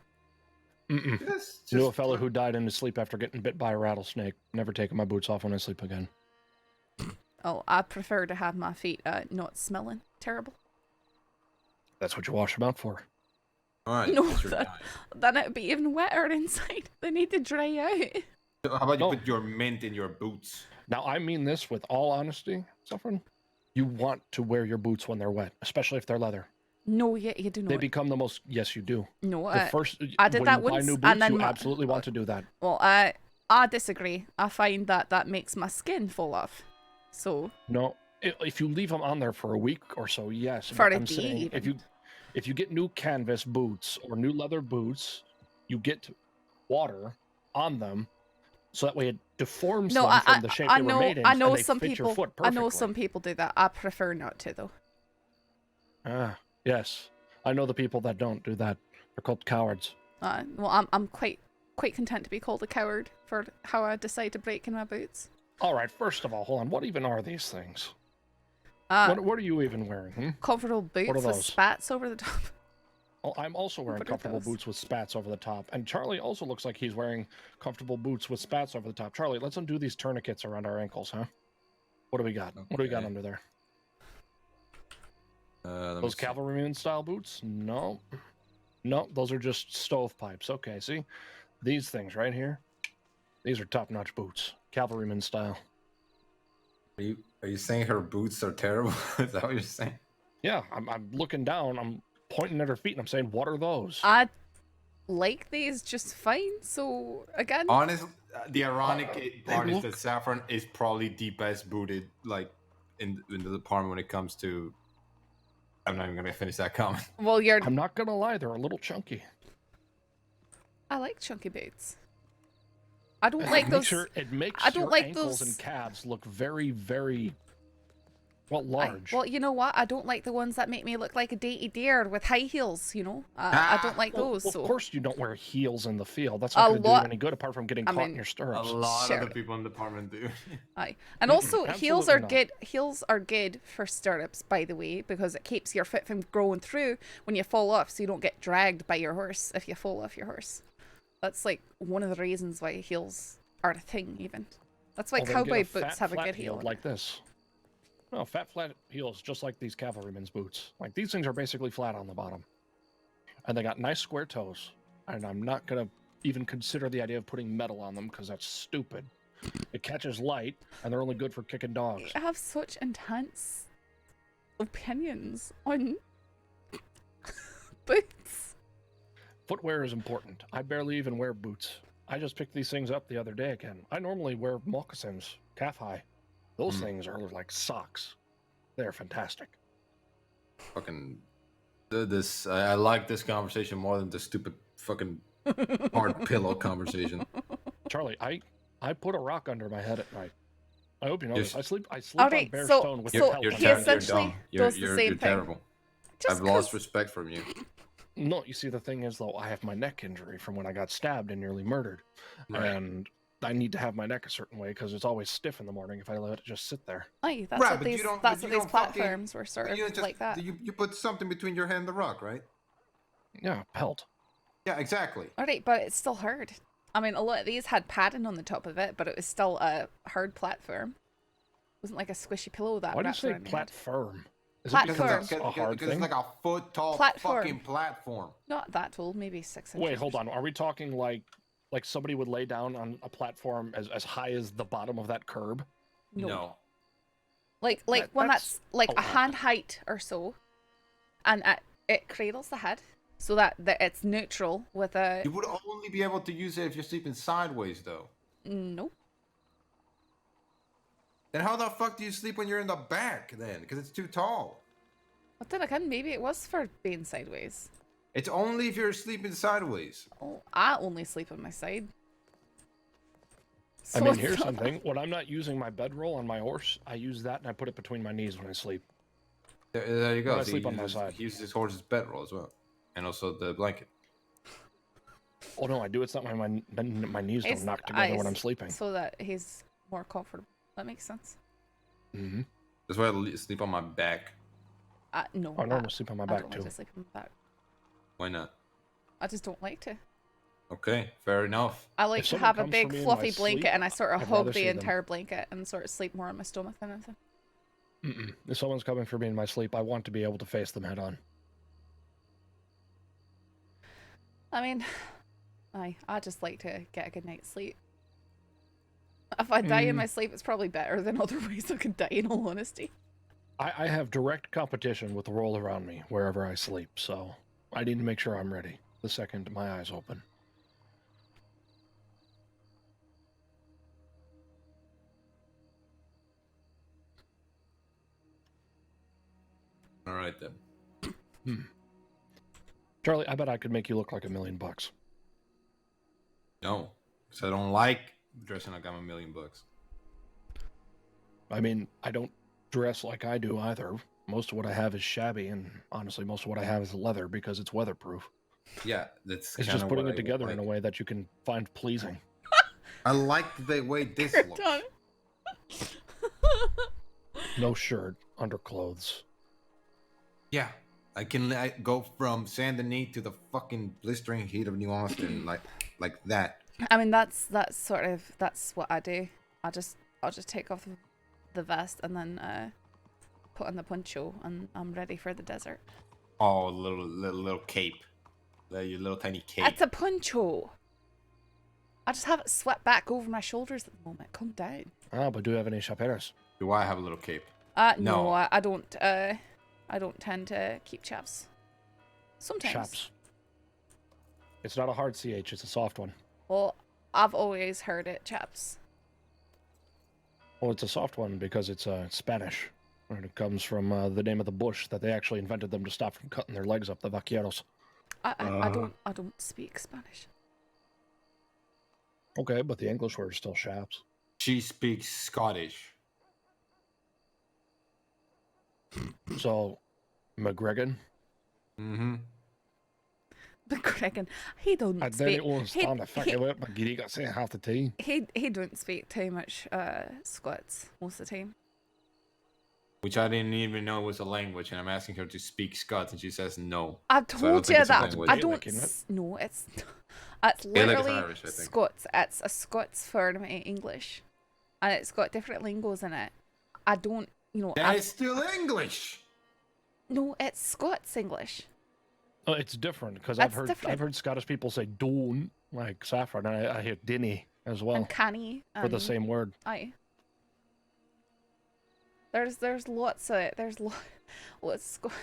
Just Knew a fellow who died in his sleep after getting bit by a rattlesnake. Never taking my boots off when I sleep again. Oh, I prefer to have my feet not smelling terrible. That's what you wash them out for. All right, No, that's your that- diet. Then it'd be even wetter inside. They need to dry out. So how about you No. put your mint in your boots? Now, I mean this with all honesty, Saffron. You want to wear your boots when they're wet, especially if they're leather. No, you do They not. become the most... Yes, you do. No, The first... I did when that you buy once, new and boots, then you my- absolutely want to do that. well, I disagree. I find that makes my skin fall off. So No, if you leave them on there for a week or so, yes. For but a I'm saying day if you get new canvas boots or new leather boots, you get water on them, so that way it deforms no, them from the shape I they know, were made in, I know and they some fit people. your foot I know perfectly. some people do that. I prefer not to though. Ah, yes. I know the people that don't do that. They're called cowards. Well, I'm quite content to be called a coward for how I decide to break in my boots. All right, first of all, hold on. What even are these things? What What are you even wearing? comfortable boots are with those? spats over the top. Oh, I'm also wearing What are comfortable those? boots with spats over the top. And Charlie also looks like he's wearing comfortable boots with spats over the top. Charlie, let's undo these tourniquets around our ankles, huh? What do we got? What do we got Okay. under there? Let me Those see. cavalryman style boots? No. No, those are just stovepipes. Okay, see? These things right here. These are top-notch boots. Cavalryman style. Are you saying her boots are terrible? Is that what you're saying? Yeah, I'm looking down. I'm pointing at her feet, and I'm saying, "What are those?" I like these just fine. So again, Honestly, the ironic part is look- that Saffron is probably the best booted, like, in the department when it comes to. I'm not even gonna finish that comment. well, you're. I'm not gonna lie, they're a little chunky. I like chunky boots. I don't It like makes those. It makes I don't your like ankles those- and calves look very, very large. Well, you know what? I don't like the ones that make me look like a dainty deer with high heels. You know, I don't like Well, those. of so course you don't wear heels in the field. That's not A going to do you lot- any good apart from getting I caught in mean, your A stirrups. lot Sure. of the people in the department do. aye, and also heels are Absolutely not. good. Heels are good for stirrups, by the way, because it keeps your foot from growing through when you fall off, so you don't get dragged by your horse if you fall off your horse. That's like one of the reasons why heels are a thing. Even that's why Well, then get cowboy fat, boots have a flat good heel. heel like this. No, fat flat heels, just like these cavalrymen's boots. Like these things are basically flat on the bottom, and they got nice square toes. And I'm not gonna even consider the idea of putting metal on them because that's stupid. It catches light, and they're only good for kicking dogs. I have such intense opinions on boots. Footwear is important. I barely even wear boots. I just picked these things up the other day again. I normally wear moccasins, calf high. Those things are like socks. They're fantastic. Fucking. This I like this conversation more than the stupid fucking hard pillow conversation. Charlie, I put a rock under my head at night. I hope you know You're this. I sleep on Alright, bare so- stone with so pelt he on he my head. essentially dumb. does the You're same thing. terrible. Just I've lost 'cause- respect from you. No, you see, the thing is, though, I have my neck injury from when I got stabbed and nearly murdered. Right. And I need to have my neck a certain way because it's always stiff in the morning if I let it just sit there. Aye, that's Right, what but you these don't- that's but what you these don't fucking- platforms were sort You of just like that. you put something between your hand and the rock, right? Yeah, pelt. Yeah, exactly. Alright, but it's still hard. I mean, a lot of these had padding on the top of it, but it was still a hard platform. It wasn't like a squishy pillow that Why do you wrapped say around your head. platform? Is Platform. it because it's a hard Because thing? it's like a foot tall Platform. fucking platform. Not that tall, maybe 6 inches. Wait, or hold on. something. Are we talking like somebody would lay down on a platform as high as the bottom of that curb? No. Like when that's that's like a a lot. hand height or so, and it cradles the head so that it's neutral with a You would only be able to use it if you're sleeping sideways, though. nope. Then how the fuck do you sleep when you're in the back then? Because it's too tall. But then again, maybe it was for being sideways. It's only if you're sleeping sideways. Oh, I only sleep on my side. I So mean, it's here's not something. When I'm not using my bedroll on my horse, I use that and I put it between my knees when I sleep. There you go. When I So sleep he on my uses- side. He uses his horse's bedroll as well, and also the blanket. Oh no, I do. It's not my knees It's- don't knock together when I- I'm sleeping. so that he's more comfortable. That makes sense. Mm-hmm. That's why I sleep on my back. No. I normally sleep on my I back don't too. like to sleep on my back. Why not? I just don't like to. Okay, fair enough. I like If to someone have a comes for big me in fluffy my blanket sleep, and I sort of I'd hug rather the see them. entire blanket and sort of sleep more on my stomach than anything. Mm-mm. If someone's coming for me in my sleep, I want to be able to face them head on. I mean, I just like to get a good night's sleep. If I die in my sleep, it's probably better than other ways I could die, in all honesty. I have direct competition with the world around me wherever I sleep, so I need to make sure I'm ready the second my eyes open. All right then. Charlie, I bet I could make you look like $1 million. No, because I don't like dressing like I'm $1 million. I mean, I don't dress like I do either. Most of what I have is shabby, and honestly, most of what I have is leather because it's weatherproof. Yeah, that's. It's kinda just putting what it I together like. in a way that you can find pleasing. I like the way this You're looks. done. No shirt, underclothes. Yeah, I can go from Saint Denis to the fucking blistering heat of New Austin, like that. I mean, that's what I do. I'll just take off the vest and then put on the poncho, and I'm ready for the desert. Oh, little cape, your little tiny cape. It's a poncho. I just have it swept back over my shoulders at the moment. Calm down. Ah, but do you have any chaperas? Do I have a little cape? No, No. I don't. I I don't tend to keep chaps. Sometimes. Chaps. It's not a hard CH, it's a soft one. Well, I've always heard it chaps. Well, it's a soft one because it's Spanish. And it comes from the name of the bush that they actually invented them to stop from cutting their legs up, the vaqueros. I don't speak Spanish. Okay, but the English word is still chaps. She speaks Scottish. So, McGregor? Mm-hmm. McGregor, he don't I speak. didn't understand the fucking word, but you got to say half the tea. He don't speak too much Scots most of the time. Which I didn't even know was a language, and I'm asking her to speak Scots, and she says no. I So I don't told think you it's a that. language. I don't. Gaelic, isn't it? No, it's Gaelic is literally Irish, I think. Scots. It's a Scots form of English, and it's got different lingos in it. I don't, That is still English. No, it's Scots English. Oh, it's different because That's I've different. heard Scottish people say "don't" like saffron, and I hear "dinny" as well And canny. for the same word. Aye. There's lots of it. There's lots of Scots.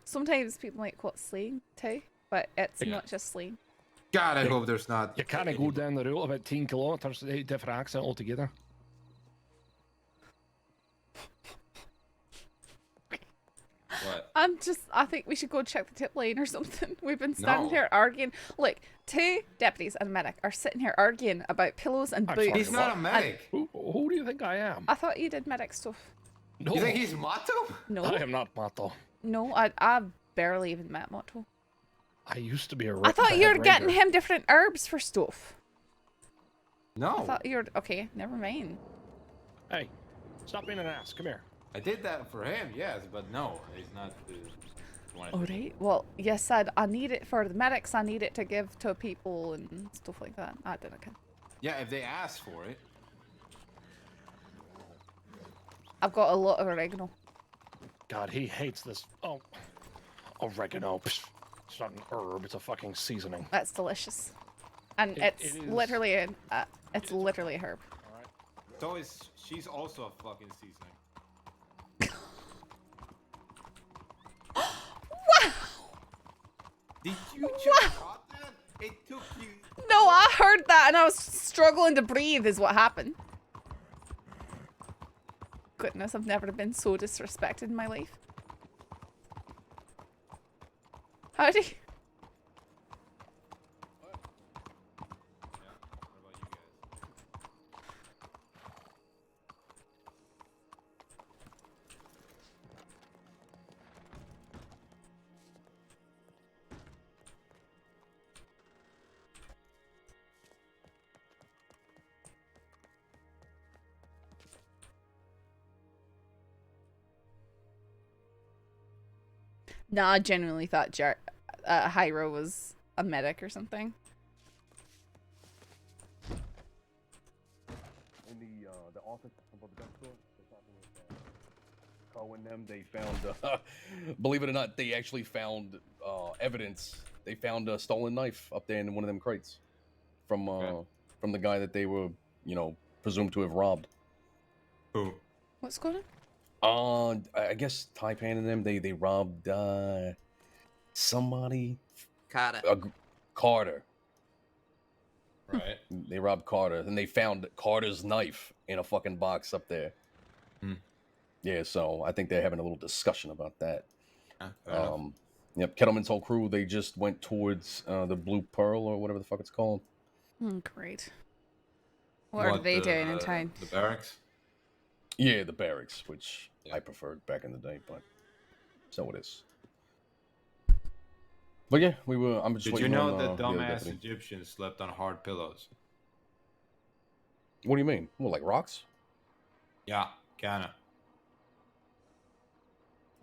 Sometimes people might call it slang too, but it's Yeah. not just slang. God, I hope there's not. You can't go down the road about 10 kilometers to a different accent altogether. What? I think we should go check the tip line or something. We've been standing No. here arguing. Look, 2 deputies and a medic are sitting here arguing about pillows and I'm boots. sorry, He's not a medic. Who do you think I am? I thought you did medic stuff. No, You think he's Mato? No, I am not Mato. no, I barely even met Motto. I used to be a. I thought you were getting ranger. him different herbs for stuff. I No. thought you were okay. Never mind. Hey, stop being an ass. Come here. I did that for him, yes, but no, he's not the one. All right. Well, you said I need it for the medics. I need it to give to people and stuff like that. I didn't. Okay. Yeah, if they ask for it. I've got a lot of oregano. God, he hates this. Oh, oregano. Psh, it's not an herb. It's a fucking seasoning. That's delicious, and It it's is. literally a literally a herb. All right. So is she's also a fucking seasoning. Wow! Did you just caught that? It took you. No, I heard that and I was struggling to breathe. Is what happened. Goodness, I've never been so disrespected in my life. Howdy. No, I genuinely thought Hyro was a medic or something. In the office above the gun store, they're talking with Carl and them. They found, Believe it or not, they actually found evidence. They found a stolen knife up there in one of them crates from the guy that they were, presumed to have robbed. Who? What's going on? I guess Taipan and them, they robbed somebody. Carter. Carter. Right. They robbed Carter, and they found Carter's knife in a fucking box up there. Hmm. Yeah, so I think they're having a little discussion about that. Fair enough. Yep, Kettleman's whole crew, they just went towards the Blue Pearl, or whatever the fuck it's called. Great. What are they doing in town? The barracks? Yeah, the barracks, which I preferred back in the day, but so it is. But yeah, I'm just Did you waiting know on, that the other dumbass deputy. Egyptians slept on hard pillows? What do you mean? What, like rocks? Yeah, kinda.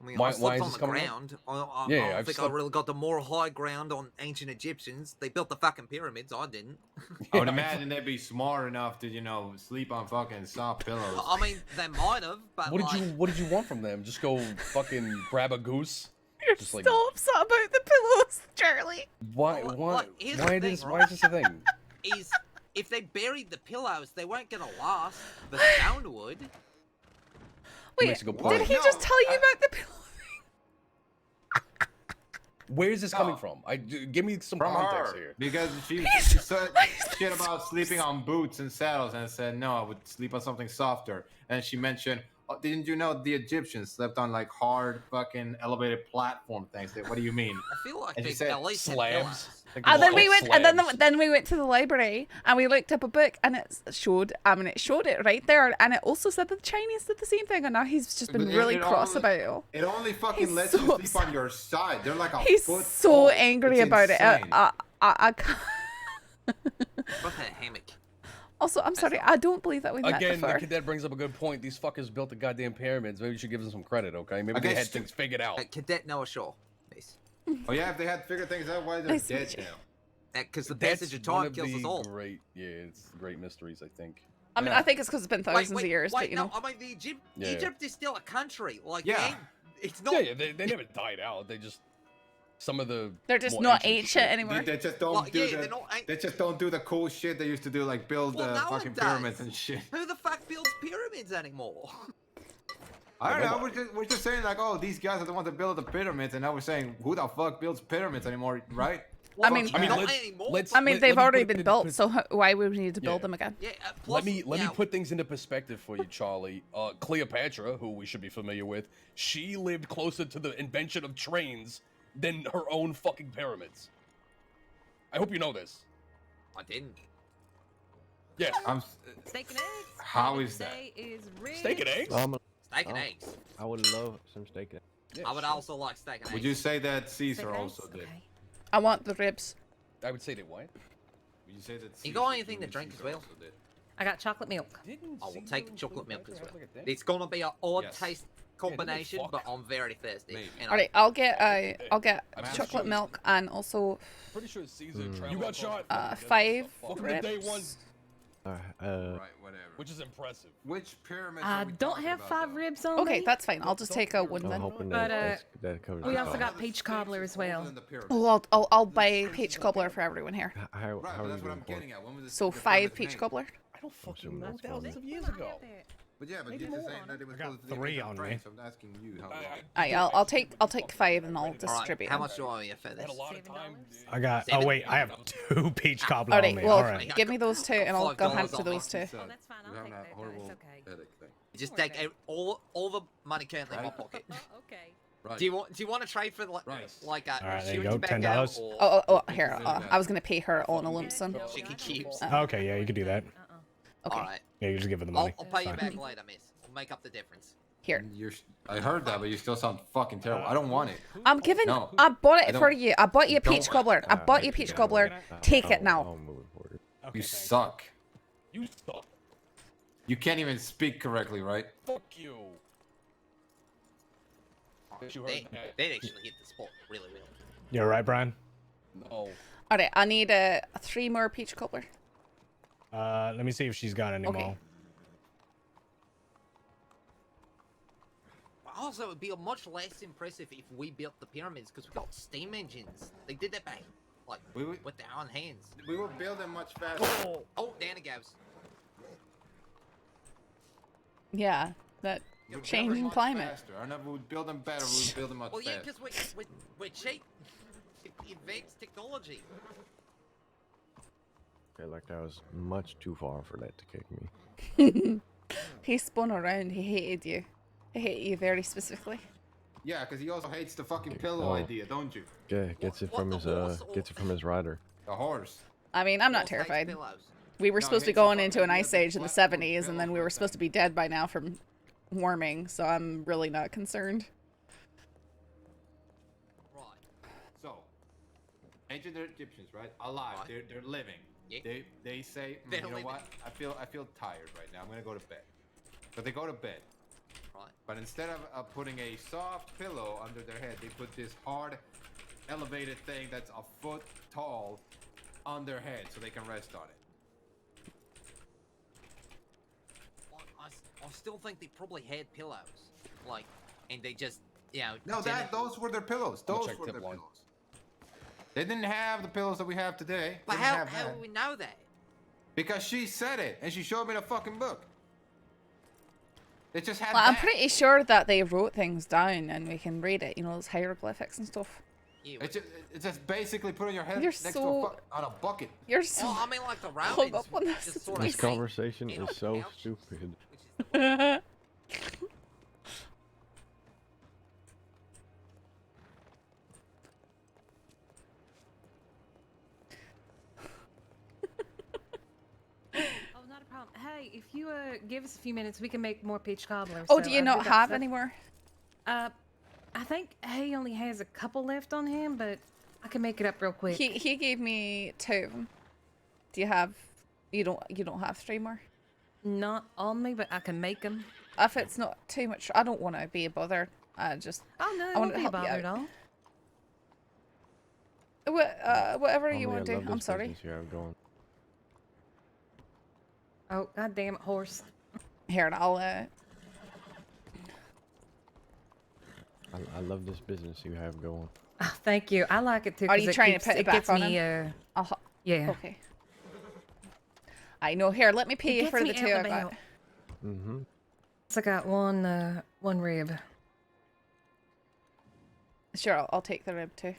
I mean, Why- I why slept is on this the coming up? ground. I Yeah, don't I've think slept- I really got the moral high ground on ancient Egyptians. They built the fucking pyramids. I didn't. I would imagine they'd be smart enough to, sleep on fucking soft pillows. I mean, they might have, but What did you want from them? Just go fucking grab a goose? You're Just like- still upset about the pillows, Charlie. Why? Well, Why? like, here's the Why thing, this? right? Why is this a thing? is if they buried the pillows, they weren't gonna last. The sound would. Wait, makes a good did point. he just tell you about the pillows? Where's this coming from? Give me some From context her, here. because she said shit about sleeping on boots and saddles, and said no, I would sleep on something softer. And she mentioned, oh, didn't you know the Egyptians slept on like hard fucking elevated platform things? What do you mean? I feel like And she they said at least had slabs. pillars. And then we went, and Slabs. then we went to the library and we looked up a book, and it showed it right there, and it also said that the Chinese did the same thing, and now he's just been But really it cross only- about it. It only fucking He's lets so you sleep upset. on your side. They're like a He's foot so tall. angry It's about it. insane. I can't. What a hammock. Also, I'm sorry, I don't believe that we met Again, the before. cadet brings up a good point. These fuckers built the goddamn pyramids. Maybe you should give them some credit, okay? Maybe Okay, they had things figured out. Cadet Noah Shaw. Nice. Oh yeah, if they had figured things out, why they're Nice to dead meet you. now? Because the That's passage of one time of kills the us all. great, yeah, it's great mysteries, I think. I mean, I think it's because it's been thousands wait, of years, wait, but you know. no, I mean, Egypt Yeah. is still a country. Like, Yeah. it's not. Yeah, they never died out. They just some of the They're just more not ancient ancient shit. anymore. They just don't Well, do yeah, the. they're not. They just don't do the cool shit they used to do, like build Well, no one fucking does. pyramids and shit. Who the fuck builds pyramids anymore? I don't know. We're just saying like, oh, these guys are the ones that build the pyramids, and now we're saying, who the fuck builds pyramids anymore, right? I mean, not let's- anymore. let's- I mean, let they've me already put it been in built, pers- so why would we need to build Yeah. them again? Yeah. Let Plus, me yeah, put things into perspective for you, Charlie. Cleopatra, who we should be familiar with, she lived closer to the invention of trains than her own fucking pyramids. I hope you know this. I didn't. Yes. Steak and eggs. How all I is can that? say is ribs. Steak and eggs? Steak and Oh. eggs. I would love some steak. Yeah, I would sure. also like steak and eggs. Would you say that Steak Caesar and also eggs? did? Okay. I want the ribs. I would say they what? Would you say that? You got Caesar- anything to drink as Caesar well? also did? I got chocolate milk. I will take chocolate milk as well. It's gonna be an odd Yes. taste combination, fuck. but I'm very thirsty. Maybe. You know? All right, I'll get I'm chocolate sure- milk and also Pretty sure Caesar traveled. You got shot. 5 Welcome to day one, ribs. Right, whatever. which is impressive. Which pyramids? I are we don't talking have about, 5 though? ribs on Okay, me. that's fine. I'll just take a one I'm then. hoping But, that covers we the also cost. got peach cobbler as well. Than the pyramids. Oh, I'll buy peach cobbler for everyone here. How Right, are but you that's what doing I'm for it? getting at. When was this So the 5 pyramids peach made? cobbler. I don't fucking assuming know. that's Thousands fine. of years ago. But yeah, but Maybe you're just more saying on that it. it was I got close to the 3 original on frame, me. so I'm asking you how long. Alright, I'll take 5 and I'll All right, distribute how them. much do I owe you for Had this? a lot of time. I got. Seven? Oh wait, I have 2 peach cobbler Alright, on me. well, All right. give me those 2 and I'll go $5 hand to on those 2. Oh, that's fine. You're I'll having take a that. horrible It's okay. headache thing. You just Don't worry take all the money currently in my pocket. Oh, okay. Right. Do you want to trade for like Right. Alright, there you shooting go, tobacco $10. or Oh, here. I was gonna pay her all in a lump sum. chicken cubes? Okay, yeah, you can do that. Okay, All right, Yeah, you just give her the money. I'll pay you Fine. back later, miss. We'll make up the difference. here. I heard that, but you still sound fucking terrible. I don't want it. I'm giving. No. I bought I it don't- for you. I bought you a peach don't- cobbler. I bought you a actually, peach cobbler. I'll- Take it I'll now. move it forward. Okay, You thanks. suck. You suck. You can't even speak correctly, right? Fuck you. Bet you heard that. They actually hit the spot really well. You're right, Brian. No. Alright, I need 3 more peach cobbler. Let me see if she's got any Okay. more. Also, it'd be much less impressive if we built the pyramids because we got steam engines. They did that back, like, We would- with their own hands. We were building much faster. Oh, down it goes. Yeah, that We were change building in much climate. Faster. I know we would build them better. We would build them much Well, yeah, faster. because we're cheap. Advanced technology. I feel like that was much too far for that to kick me. He spun around. He hated you. He hated you very specifically. Yeah, because he also hates the fucking pillow Oh. idea, don't you? Yeah, gets it What, from the his horse or- gets it from his rider. The horse. I mean, I'm not Horse hates terrified. pillows. We were No, supposed to be hates the going into an fucking ice age in the platform 70s, and then pillow we for were a supposed to be dead by now from warming, so I'm really not concerned. Right. So, ancient Egyptians, right? Alive. Right. They're living. Yeah. They say, They're you know living. what? I feel tired right now. I'm gonna go to bed. But they go to bed. Right. But instead of putting a soft pillow under their head, they put this hard, elevated thing that's a foot tall on their head so they can rest on it. I still think they probably had pillows, like, and they just, you know. No, didn't- those were their pillows. I'm gonna Those check were tip their line. pillows. They didn't have the pillows that we have today. But Didn't how have that. do we know that? Because she said it, and she showed me the fucking book. It just had Well, I'm that. pretty sure that they wrote things down and we can read it, you know, those hieroglyphics and stuff. Yeah, It's just basically putting your head You're next to so- on a bucket. You're so well, I mean, like the hung Romans up on this. just sort of This conversation is so stupid. Oh, not a problem. Hey, if you give us a few minutes, we can make more peach cobbler. Oh, So do you I've not got have stuff- any more? I think he only has a couple left on him, but I can make it up real quick. He gave me 2 of them. Do you have? You don't have 3 more? Not on me, but I can make them. If it's not too much, I don't want to be a bother. I just. Oh no, I it want won't to be a help you bother at out. all. Whatever you Emily, want to I do. love I'm this sorry. business you have going. Oh, god damn it, horse. Here, and I'll. I love this business you have going. Oh, thank you. I like it too. Are 'cause you it trying keeps- to put it back gets on me, him? Yeah. Okay. I know. Here, let me pay you gets for me the out 2 I and got. about. Mm-hmm. So I got one rib. Sure, I'll take the rib too.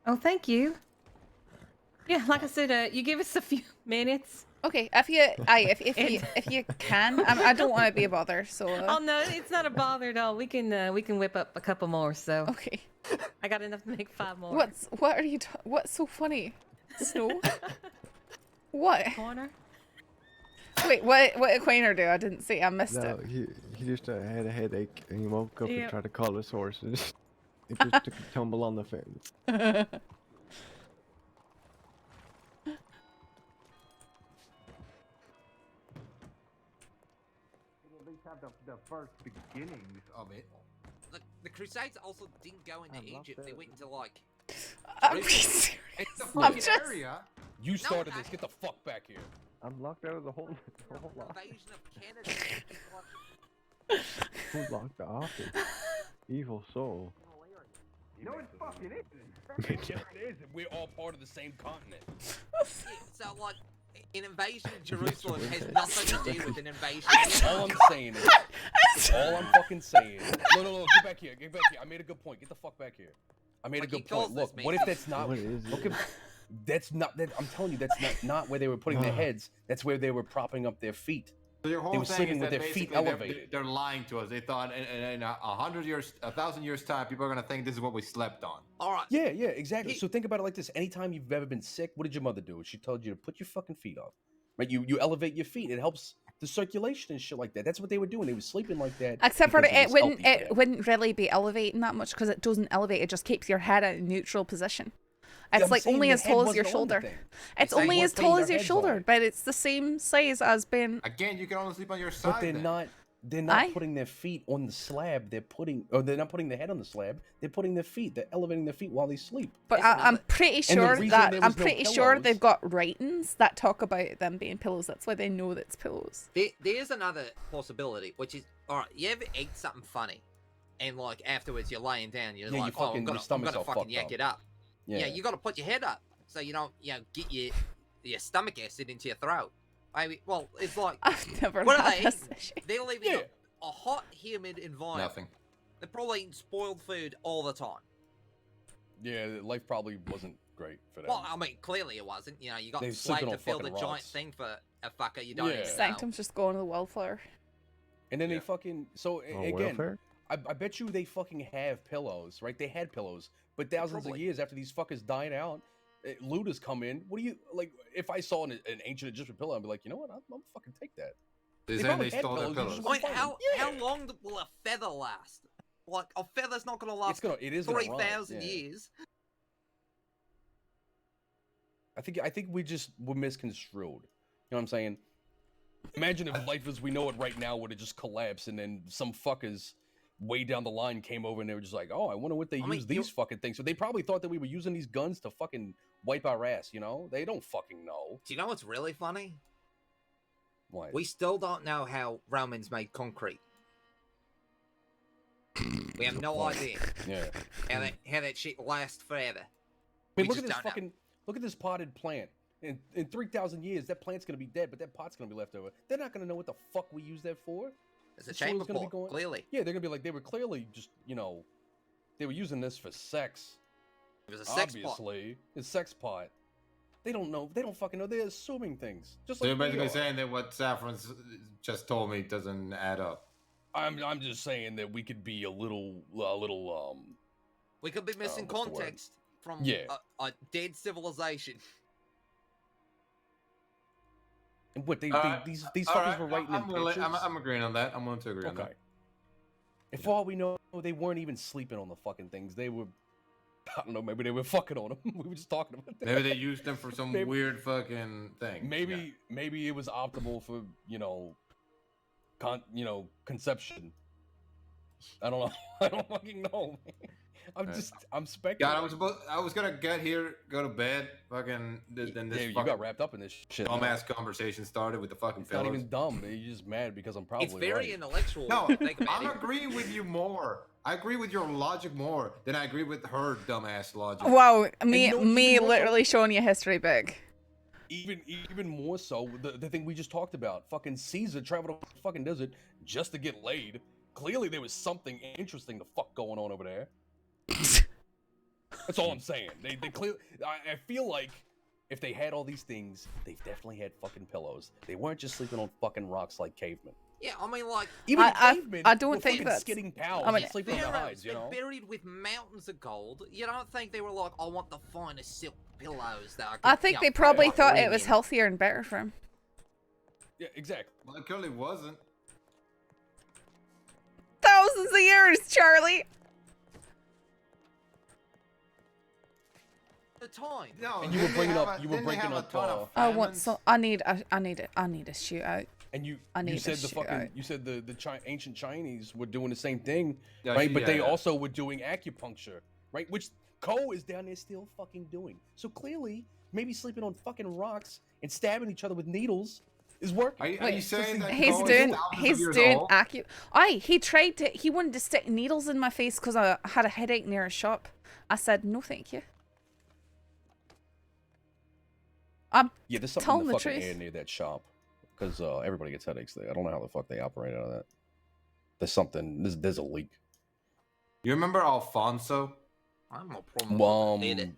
Oh, thank you. Yeah, like I said, you give us a few minutes. Okay, if you can, I don't want to be a bother. So. Oh no, it's not a bother at all. We can whip up a couple more. So. Okay. I got enough to make 5 more. What's so funny? Snow? What? Corner? Wait, what did Quainer do? I didn't see. I missed No, it. he just had a headache and he woke up Yep. and tried to call his horse and it just took a tumble on the fence. At least have the first beginnings of it. The Crusades also didn't go into Egypt. They went into like. I'm Jerusalem. serious. It's the I'm fucking just- area. You started this. Get the fuck back here. I'm locked out of the whole lot. Invasion of Canada. Who locked the office? Evil soul. No, it fucking isn't. Yes, it is. We're all part of the same continent. So like, an invasion of Jerusalem has nothing to do with an invasion. All I'm saying is, all I'm fucking saying. No, get back here. Get back here. I made a good point. Get the fuck back here. I made a good point. Look, what if that's not? What is Look it? at. That's not. I'm telling you, that's not where they were putting their heads. That's where they were propping up their feet. So your whole They were thing sleeping is with that their feet basically elevated. they're lying to us. They thought in 100 years, 1,000 years time, people are gonna think this is what we slept on. All right. Yeah, exactly. So think about it like this: anytime you've ever been sick, what did your mother do? She told you to put your fucking feet up, right? You elevate your feet. It helps the circulation and shit like that. That's what they were doing. They were sleeping like that. Except for because it was wouldn't healthy for them. wouldn't really be elevating that much because it doesn't elevate. It just keeps your head at a neutral position. It's I'm like saying only their as head tall as your wasn't on the shoulder. thing. It's They only weren't as putting tall their as your heads shoulder, on. but it's the same size as being. Again, you can only sleep on your side. But they're then. not. They're not putting their feet on the slab. They're not putting their head on the slab. They're putting their feet. They're elevating their feet while they sleep. But I'm pretty the sure reason that there I'm was no pretty sure pillows- they've got writings that talk about them being pillows. That's why they know that it's pillows. There's another possibility, which is all right. You ever eat something funny, and like afterwards you're laying down, you're Yeah, like, your oh, I'm gonna stomach's all fucking fucked yak up. it up. Yeah. Yeah, you got to put your head up so you don't, get your stomach acid into your throat. I mean, well, it's like I've never what are had they this eating? issue. They're living a hot, humid environment. Nothing. They're probably eating spoiled food all the time. Yeah, life probably wasn't great for them. Well, I mean, clearly it wasn't. You know, you got They're slave sleeping to on fill the fucking giant rocks. thing for a fucker you don't Yeah. even know. Sanctum's just going to the wildflower. And then they fucking again. welfare? I bet you they fucking have pillows, right? They had pillows, but thousands of years after these fuckers died out, looters come in. What do you like? If I saw an ancient Egyptian pillow, I'd be like, you know what? I'm fucking take that. They're saying probably they had stole their pillows, pillows. you just I mean, wouldn't find them. how long will a feather last? Like a feather's not going to last. It is gonna rot, 3,000 yeah. years. I think we just were misconstrued. You know what I'm saying? Imagine if life as we know it right now would have just collapsed, and then some fuckers way down the line came over and they were just like, "Oh, I wonder what they use these fucking things." So they probably thought that we were using these guns to fucking wipe our ass. You know? They don't fucking know. Do you know what's really funny? What? We still don't know how Romans made concrete. We have no idea Yeah. how that shit lasts forever. I mean, We look at just this don't know. look at this potted plant. In 3,000 years, that plant's gonna be dead, but that pot's gonna be left over. They're not gonna know what the fuck we use that for. It's a That's what chamber was gonna be pot, going- clearly. Yeah, they're gonna be like, they were clearly just, you know, they were using this for sex. It was a sex pot. Obviously, it's sex pot. They don't know. They don't fucking know. They're assuming things. Just So like you're we basically are. saying that what Saffron's just told me doesn't add up. I'm just saying that we could be a little We could be missing what's the word? context from Yeah. a dead civilization. And what these All fuckers right, were writing in pictures. I'm agreeing on that. I'm willing to agree on Okay. that. And for all we know, they weren't even sleeping on the fucking things. They were, I don't know, maybe they were fucking on them. We were just talking about that. Maybe they used them for some Maybe- weird fucking thing. Maybe it was optimal for, you know, conception. I don't know. I don't fucking know. I'm speculating. God, I was gonna get here, go to bed, fucking. Then this Yeah, you fucking got wrapped up in this shit. dumbass conversation started with the fucking It's not fellas. even dumb. You're just mad because I'm probably It's very right. intellectual. No, Think about I'm it. agreeing with you more. I agree with your logic more than I agree with her dumbass logic. Wow, me you know what's me even more so- literally showing you a history book. Even more so, the thing we just talked about. Fucking Caesar traveled to the fucking desert just to get laid. Clearly, there was something interesting the fuck going on over there. That's all I'm saying. They clearly. I feel like if they had all these things, they definitely had fucking pillows. They weren't just sleeping on fucking rocks like cavemen. Yeah, I mean, like, Even I cavemen don't were think fucking that's- skinning pals I mean, and sleeping on their pharaohs, hides, you they're know? buried with mountains of gold. You don't think they were like, I want the finest silk pillows that I could, I think you know, they probably put my thought ring it was in. healthier and better for him. Yeah, exactly. Well, it clearly wasn't. Thousands of years, Charlie. The time. No, And you were bringing up, you were bringing up, I want so I need a shootout. and you I need said a the fucking, shootout. you said the ancient Chinese were doing the same thing, Yeah, right? But they yeah. also were doing acupuncture, right? Which Ko is down there still fucking doing. So clearly, maybe sleeping on fucking rocks and stabbing each other with needles is working. Are you saying that He's Ko is doing thousands of he's years doing old? he wanted to stick needles in my face because I had a headache near a shop. I said no thank you. I'm Yeah, there's something telling in the the fucking truth. air near that shop because everybody gets headaches there. I don't know how the fuck they operate out of that. There's something. There's a leak. You remember Alfonso? I'm not problem. You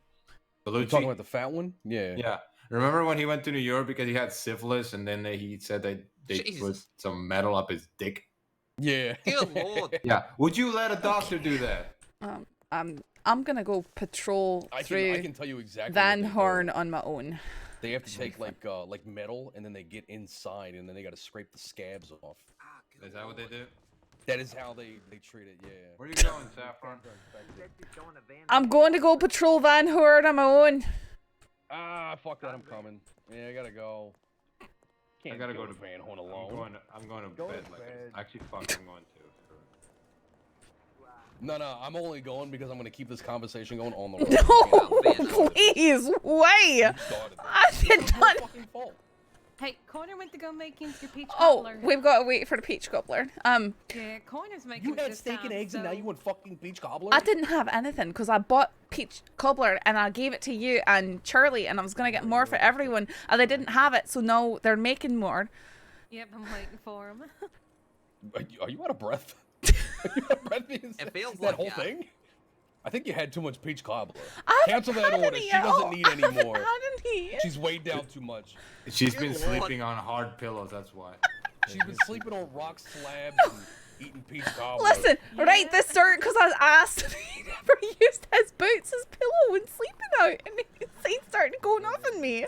Bellucci? talking about the fat one? Yeah. Yeah. Remember when he went to New York because he had syphilis and then he said they put Jesus. some metal up his dick? Yeah. Good lord. Yeah. Would you let a doctor do that? I'm gonna go patrol I through can tell you exactly. Van what they Horn do. on my own. They have to take like metal and then they get inside and then they got to scrape the scabs off. Is that what they do? That is how they treat it. Yeah. Where are you going, Saffron? I'm going to go patrol Van Horn on my own. Ah, fuck that. I'm coming. Yeah, I gotta go. Can't gotta go to Van Horn alone. I'm going to Go bed. to Like, bed. actually, fuck, I'm going to. No, I'm only going because I'm gonna keep this conversation going on the road. No, please, wait. I did not. Hey, Corner went to go make into your peach Oh, cobbler. we've got to wait for the peach gobbler. Yeah, Corner's making You it had this steak and time, eggs and now so- you want fucking peach cobbler? I didn't have anything because I bought peach cobbler and I gave it to you and Charlie and I was gonna get more for everyone and they didn't have it, so now they're making more. Yep, I'm waiting for him. Are you out of breath? Are you out of breath? It feels that like whole it. thing? I think you had too much peach cobbler. I Cancel haven't that had order. any She at doesn't all. need I any haven't more. had any. She's weighed down too much. She's been Good lord. sleeping on hard pillows, that's why. She's been sleeping on rock slabs and eating peach cobbler. Listen, right this start because I asked if he never used his boots as pillow when sleeping out and he started going off on me.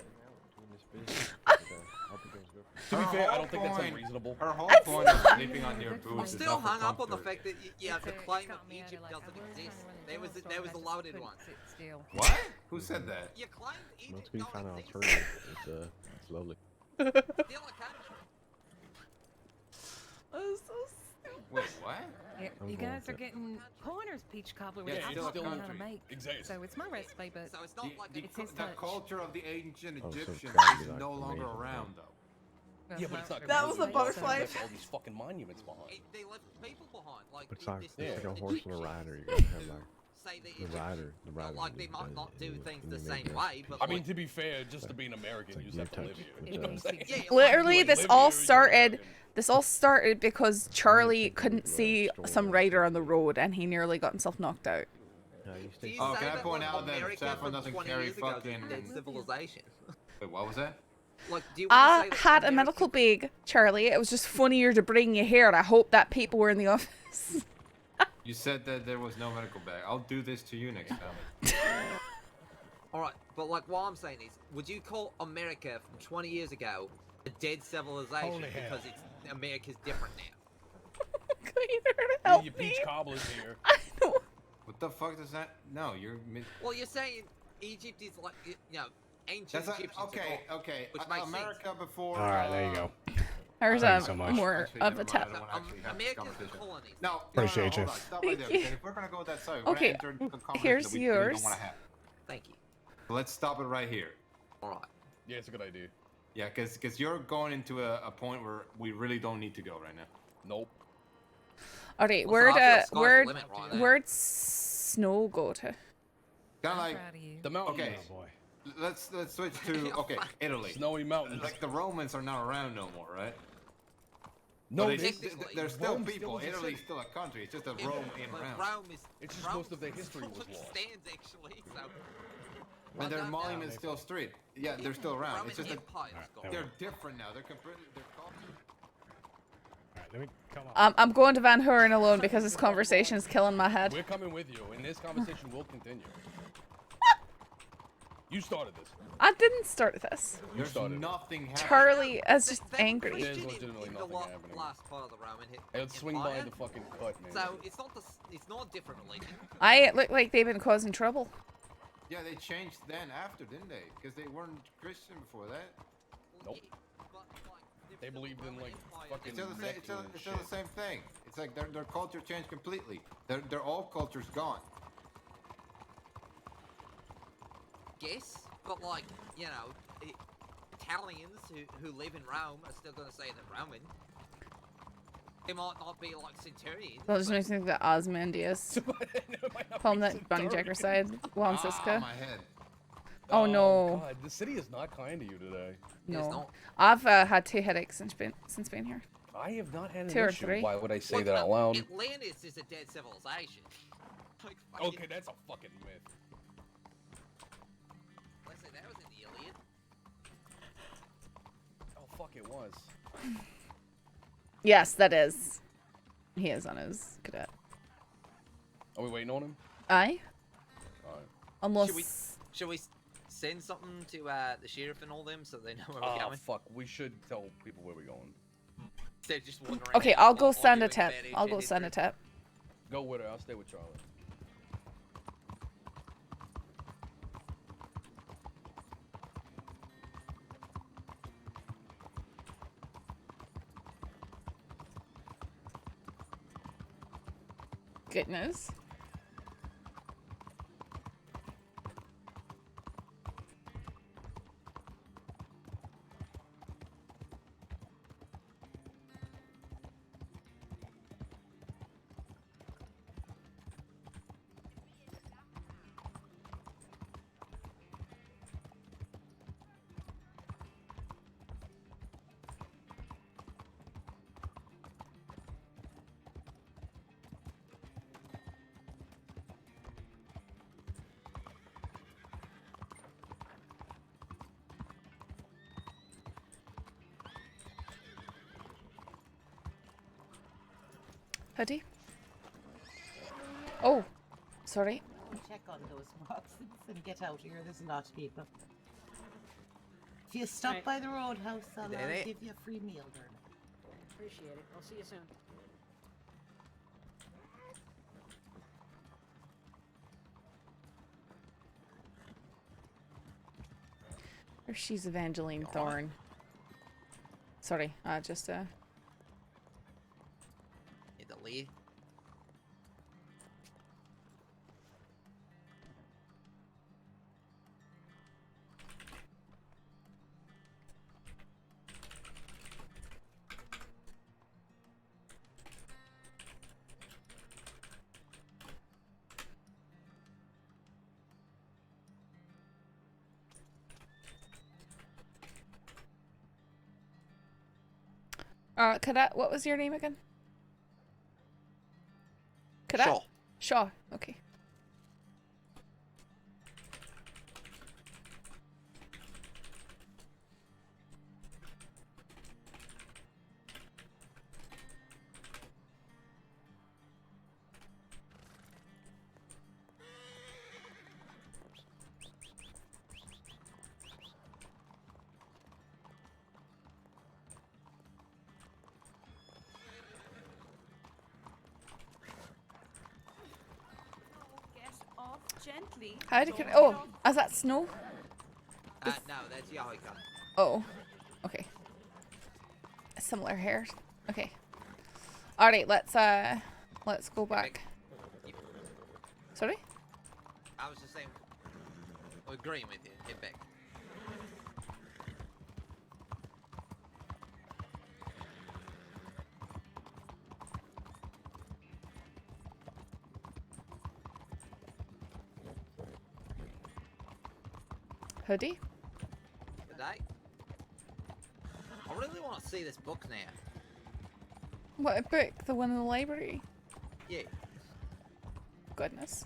To be fair, I don't think that's unreasonable. Her whole It's point of not. sleeping on your boots I'm is still not for hung up on the comfort. fact that you have to claim that Egypt doesn't exist. There was a loaded one. What? Who said that? You claimed Once Egypt we don't find out exist. it's lovely. Still a country. Wait, what? Yeah, I'm you going guys for are it. getting Corner's peach cobbler, Yeah, which it's I still don't a know how to country. make. Exactly. So it's my recipe, but So it's not like It's his the touch. culture of the ancient Oh, so Egyptians proud is of no that longer amazing around, thing. though. Yeah, but it's not. That was a completely lost. butterfly. They left all these fucking monuments behind. they left people behind. Like But it's like, this it's like a this horse and a Egyptian rider. You're gonna have like say that The it's rider like they might does not it, do and things they the make same us- way, but I mean, like, to be fair, just to be an American, you just have to live here. You know what I'm saying? yeah, like, Literally, you this live all here, you're started. American. This all started because Charlie should go couldn't to a see store some or rider on something. the road, and he nearly got himself knocked out. No, you do stay you Oh, say can I that point like, out that America Saffron from doesn't 20 carry years ago fucking- did civilization? Wait, what was that? Like, do you want I to say that had a America- medical bag, Charlie. It was just funnier to bring you here, and I hope that people were in the office. You said that there was no medical bag. I'll do this to you next time. All right, but like what I'm saying is, would you call America from 20 years ago a dead civilization Holy hell. because it's America's different now? Cleaner, help Your me. peach cobbler's here. I know. What the fuck does that? No, you're. Well, you're saying Egypt is like ancient That's Egyptians. okay. Okay. Which makes America before. All right, there you go. There's Thank you so much. more Actually, of never a mind, tap. I don't wanna actually have this America's the conversation. colonies. No, Appreciate hold you. on, stop right there. Thank you. Because if we're gonna go that side, we're Okay, gonna enter into a conversation here's that we really yours. don't want to have. Thank you. So let's stop it right here. All right. Yeah, it's a good idea. Yeah, because you're going into a point where we really don't need to go right now. Nope. Alright, Well, so I feel sky's the where'd limit right there. where'd Snow go to? Kind of like The mountain. okay. Oh boy. Let's switch to Italy. Snowy mountains. Like the Romans are not around no more, right? No, But they, they're still Rome's people. still a Italy's city. still a country. It's just that Yeah, Rome ain't but around. Rome is. It's just Rome most of their history was still lost. stands actually. So. And their Well, monuments still street. Yeah, they're still around. Roman It's just that Empire's Alright, gone. there we they're different now. They're completely. They're culture. All right, let me come on. I'm going to Van Horen alone because this conversation is killing my head. We're coming with you, and this conversation will continue. You started this. I didn't start this. There's started it. nothing happening. Charlie is just They were angry. Christian There's in- legitimately in the nothing happening. last part of the Roman Hey, let's swing by Empire. the fucking cut, man. So it's not it's not a different religion. I look like they've been causing trouble. Yeah, they changed then after, didn't they? Because they weren't Christian before that. Nope. But, like, They believed in, like, fucking- It's still the same. It's still, Neptune it's still the same thing. It's like their culture changed completely. Their old culture's gone. Guess, but like Italians who live in Rome are still gonna say they're Roman. They might not be like centurions. That just but- makes me think that Osmandius. Palm that bunny jacker side. Juan Ah, Siska. my head. Oh, no. God, the city is not kind to you today. It's No. not. I've had 2 headaches since being here. I have not had an 2 or issue. 3. Why would I say Look, that out loud? Atlantis is a dead civilization. Like, fucking- Okay, that's a fucking myth. Let's say that was in the Iliad. Oh fuck, it was. Yes, that is. He is on his cadet. Are we waiting on him? Aye. Alright. Unless. Should we send something to the sheriff and all them so they know where we're Oh going? fuck, we should tell people where we're going. Instead of just wandering Okay, around I'll or- go or send a doing tip. bad I'll shit go send a history. tip. Go with her, I'll stay with Charlie. Goodness. Hoodie? Oh, sorry. Check on those boxes and get out here. There's a lot of people. If you stop by the roadhouse, I'll Did it? give you a free meal, darling. Appreciate it. I'll see you soon. Or she's Evangeline Thorne. Sorry, just Italy. Cadet, what was your name again? Cadet? Shaw. Shaw, okay. Gently. How did it? Oh, is that snow? No, that's Yahika. Oh, okay. Similar hair. Okay. All right, let's go back. Sorry? I was just saying, agreeing with you. Get back. Hoodie? Today? I really want to see this book now. What a book? The one in the library? Yeah. Goodness.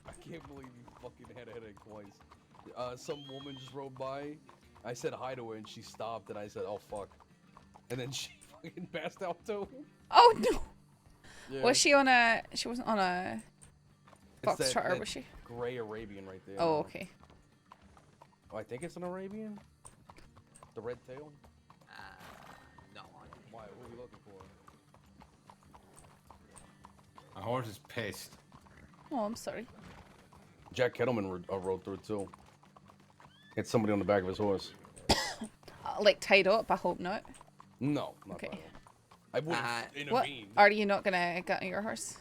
I can't believe you fucking had a headache twice. Some woman just rode by. I said hi to her and she stopped and I said, oh fuck. And then she fucking passed out too. Oh no! Yeah. Was she on a... She wasn't on a... It's that- Foxtrot, that was she? Gray Arabian right there. Oh, okay. Oh, I think it's an Arabian? The red tail? No. Why? What are we looking for? My horse is pissed. Oh, I'm sorry. Jack Kettleman rode through too. Hit somebody on the back of his horse. Like tied up, I hope not. No, not Okay. I wouldn't What? intervene. Are you not gonna get on your horse?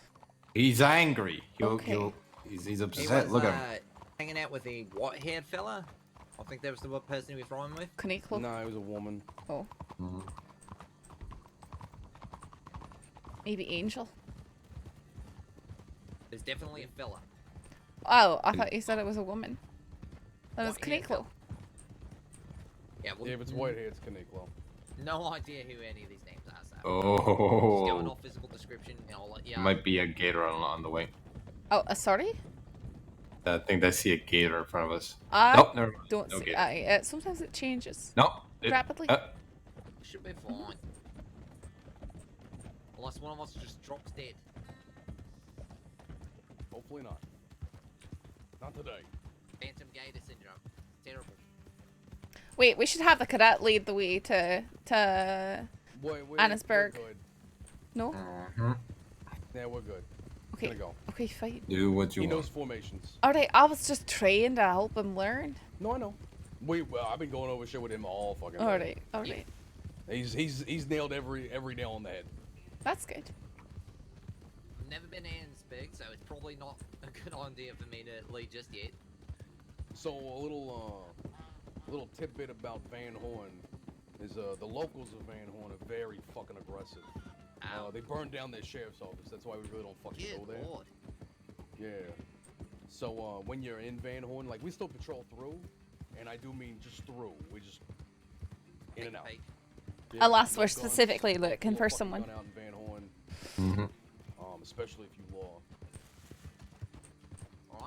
He's angry. Okay. He's He upset. was, Look at him. hanging out with the white-haired fella. I think that was the person he was riding with. Knickle? No, it was a woman. Oh. Maybe Angel? There's definitely a fella. Oh, I thought you said it was a woman. That was White-haired Knickle. Yeah, well, Yeah, if it's white hair, it's Kaneklo. no idea who any of these names are, so. Oh. Just going off physical description, and I'll let you. Might be a gator on the way. Oh, sorry? I think I see a gator in front of us. I Nope, never mind. don't No see. gator. Sometimes it changes. No. Rapidly. Should be fine. Unless one of us just drops dead. Hopefully not. Not today. Phantom gator syndrome. Terrible. Wait, we should have the cadet lead the way to We're Annisburg. good. No? Yeah, we're good. Okay. Gonna go. Okay, fine. Do what you He want. knows formations. Alright, I was just trying to help him learn. No, I know. I've been going over shit with him all fucking day. Alright, alright. He's nailed every nail on the head. That's good. Never been Annisburg, so it's probably not a good idea for me to lead just yet. So a little tidbit about Van Horn is the locals of Van Horn are very fucking aggressive. They burned down their sheriff's office. That's why we really don't fucking go there. Lord. Yeah. So when you're in Van Horn, like we still patrol through, and I do mean just through. We just in and out. Yeah, Alas, no we're guns, specifically no looking for fucking someone. gun out in Van Horn. Especially if you law.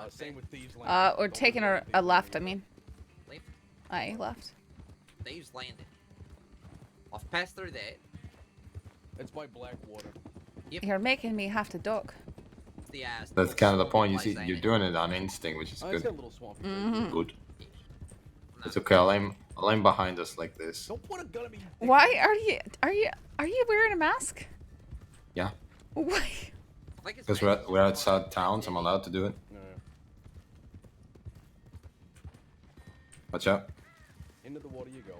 Same with thieves. We're taking a left, I mean. Left? Aye, left. Thieves landed. I've passed through that. It's by Blackwater. You're making me have to duck. It's the That's kind of the point. You place, see, ain't you're it? doing it on instinct, which is It's good. got a little swampy. Good. It's okay. I'll aim behind us like this. Don't put a gun at me. Why are you wearing a mask? Yeah. Why? Because we're outside town, so I'm allowed to do it. Watch out. Into the water you go.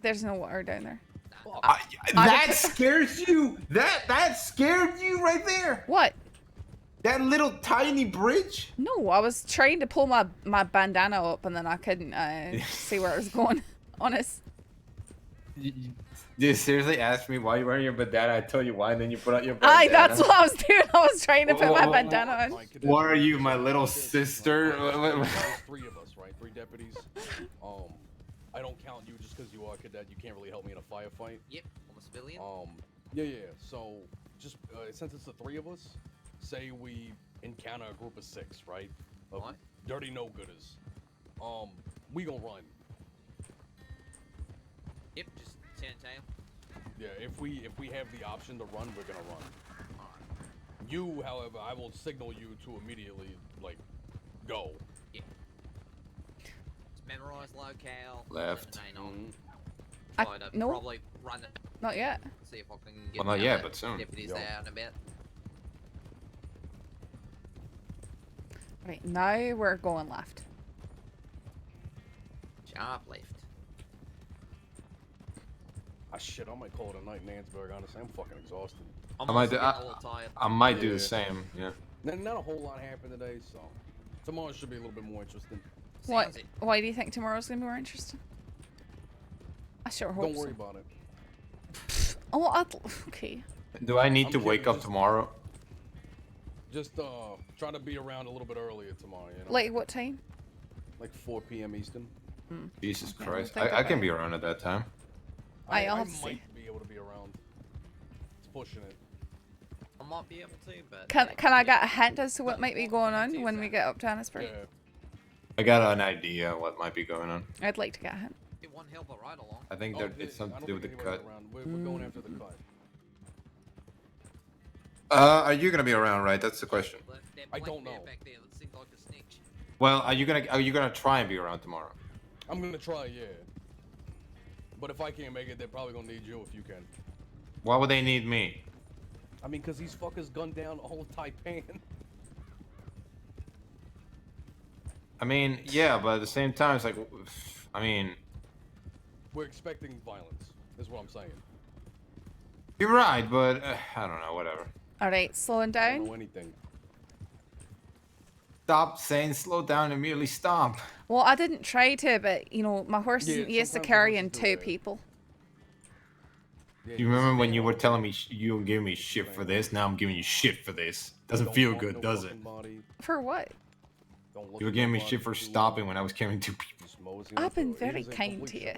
There's no water down there. Nah, That scares you? That scared you right there? What? That little tiny bridge? No, I was trying to pull my bandana up and then I couldn't see where it was going. Honest. You seriously asked me why you're wearing your bandana? I told you why, and then you put out your bandana. Aye, that's what I was doing. I was trying to put my bandana on. What are you, my little sister? There's 3 of us, right? 3 deputies. I don't count you just because you are a cadet. You can't really help me in a firefight. Yep, I'm a civilian. Yeah. So, just since it's the 3 of us, say we encounter a group of 6, right? Of dirty no-gooders. We gonna run. Yep, just turn tail. Yeah, if we have the option to run, we're gonna run. You, however, I will signal you to immediately, like, go. Yeah. Just memorize locale. Left. No. Probably run it. Not yet. See if I can get Well, not the yet, other but soon. deputies Yo. out and about. Right, now we're going left. Sharp left. Ah, shit, I might call it a night in Nandsburg, honestly. I'm fucking exhausted. I might do the same, yeah. Not a whole lot happened today, so tomorrow should be a little bit more interesting. What? Why do you think tomorrow's gonna be more interesting? I sure hope Don't worry so. about it. Oh, okay. Do I need to wake up tomorrow? Just try to be around a little bit earlier tomorrow, you know? Like what time? Like 4 p.m. Eastern. Jesus Okay, Christ. think I can about be around at that time. I might honestly. be able to be around. It's pushing it. I might be able to, but... Can I get a hint as to what might be going on when we get up to Annisburg? Yeah. I got an idea what might be going on. I'd like to get a hint. It won't help a ride along. I think that it's something to do with the cut. We're going after the cut. Are you gonna be around, right? That's the question. I don't know. Back there that seems like a snitch. Well, are you gonna try and be around tomorrow? I'm gonna try, yeah. But if I can't make it, they're probably gonna need you if you can. Why would they need me? I mean, cause these fuckers gunned down a whole Taipan. I mean, yeah, but at the same time, it's like, I mean, We're expecting violence, is what I'm saying. you're right, but I don't know, whatever. All right, slowing I don't down. know anything. Stop saying slow down and immediately stop. Well, I didn't try to, but you know, my horse Yeah, isn't used to sometimes carrying horses do 2 that. people. Do you remember when you were telling me you were giving me shit for this? Now I'm giving you shit for this. Doesn't feel good, does it? For what? You were giving me shit for stopping when I was carrying 2 people. I've been very kind to you.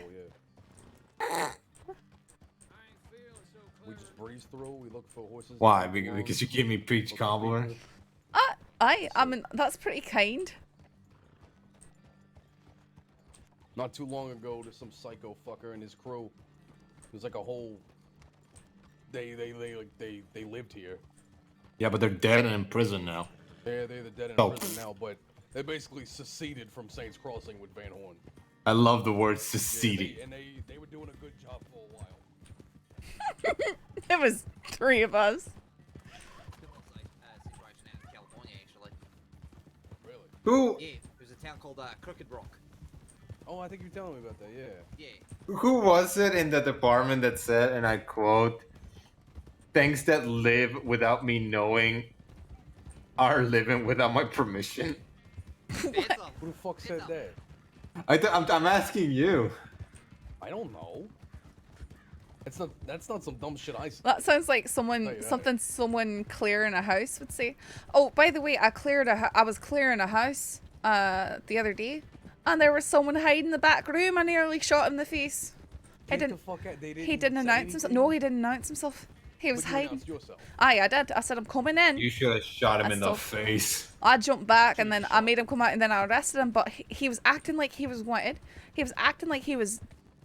We just breeze through. We look for horses. Why? Because you gave me peach compliments? I mean, that's pretty kind. Not too long ago, there's some psycho fucker and his crew. There's like a whole. They lived here. Yeah, but they're dead and in prison now. They're the dead in Oh. prison now, but they basically seceded from Saints Crossing with Van Horn. I love the word Yeah, seceded. they were doing a good job for a while. It was 3 of us. Who? Yeah, there's a town called Crooked Rock. Oh, I think you were telling me about that. Yeah. Yeah. Who was it in the department that said, and I quote, "Things that live without me knowing are living without my permission"? Who the fuck said that? I'm asking you. I don't know. That's not some dumb shit I said. That sounds like Hey, someone clearing a house would say. Oh, by the way, I was clearing a house the other day, and there was someone hiding in the back room. I nearly shot him in the face. Get the fuck out. They He didn't didn't say announce himself. anything? No, he didn't announce himself. He was But you hiding. announced yourself. Aye, I did. I said I'm coming in. You should have shot him I in the still- face. I jumped back and then I made him come out and then I arrested him. But he was acting like he was wanted. He was acting like he was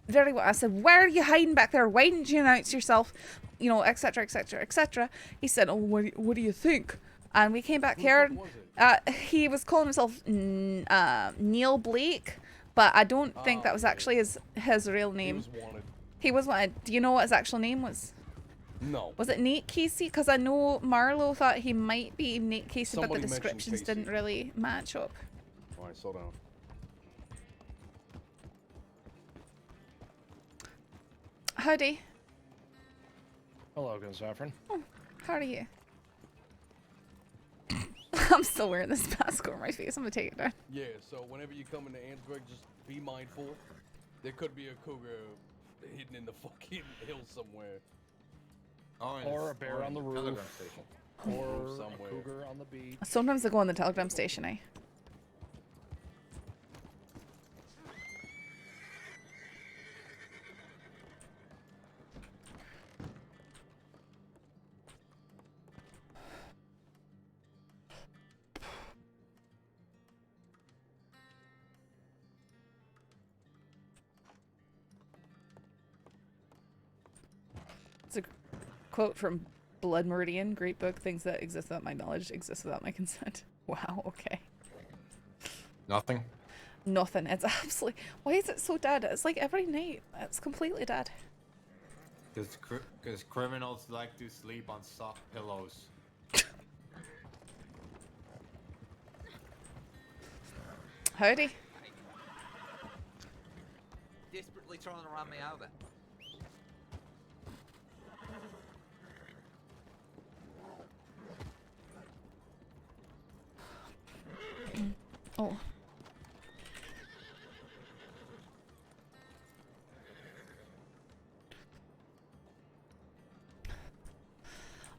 very wanted. I said, "Where are you hiding back there? Why didn't you announce yourself?" You know, etc., etc., etc. He said, "Oh, what do you think?" And we came back here. He was calling himself Neil Blake, but I don't think that was actually his real name. He was wanted. Do you know what his actual name was? No. Was it Nate Casey? Because I know Marlo thought he might be Nate Casey, but Somebody the mentioned descriptions Casey. didn't really match up. Alright, slow down. Howdy. Hello again, Saffron. Oh, how are you? I'm still wearing this mask over my face. I'm gonna take it down. Yeah, so whenever you come into Ansburg, just be mindful. There could be a cougar hidden in the fucking hills somewhere. Or a bear on the roof. Or somewhere. a cougar on the beach. Sometimes I go on the telegram station, eh? It's a quote from Blood Meridian, great book. Things that exist without my knowledge exist without my consent. Wow, okay. Nothing? Nothing. It's absolutely... Why is it so dead? It's like every night. It's completely dead. Because criminals like to sleep on soft pillows. Howdy. Desperately trying to run me over. Oh.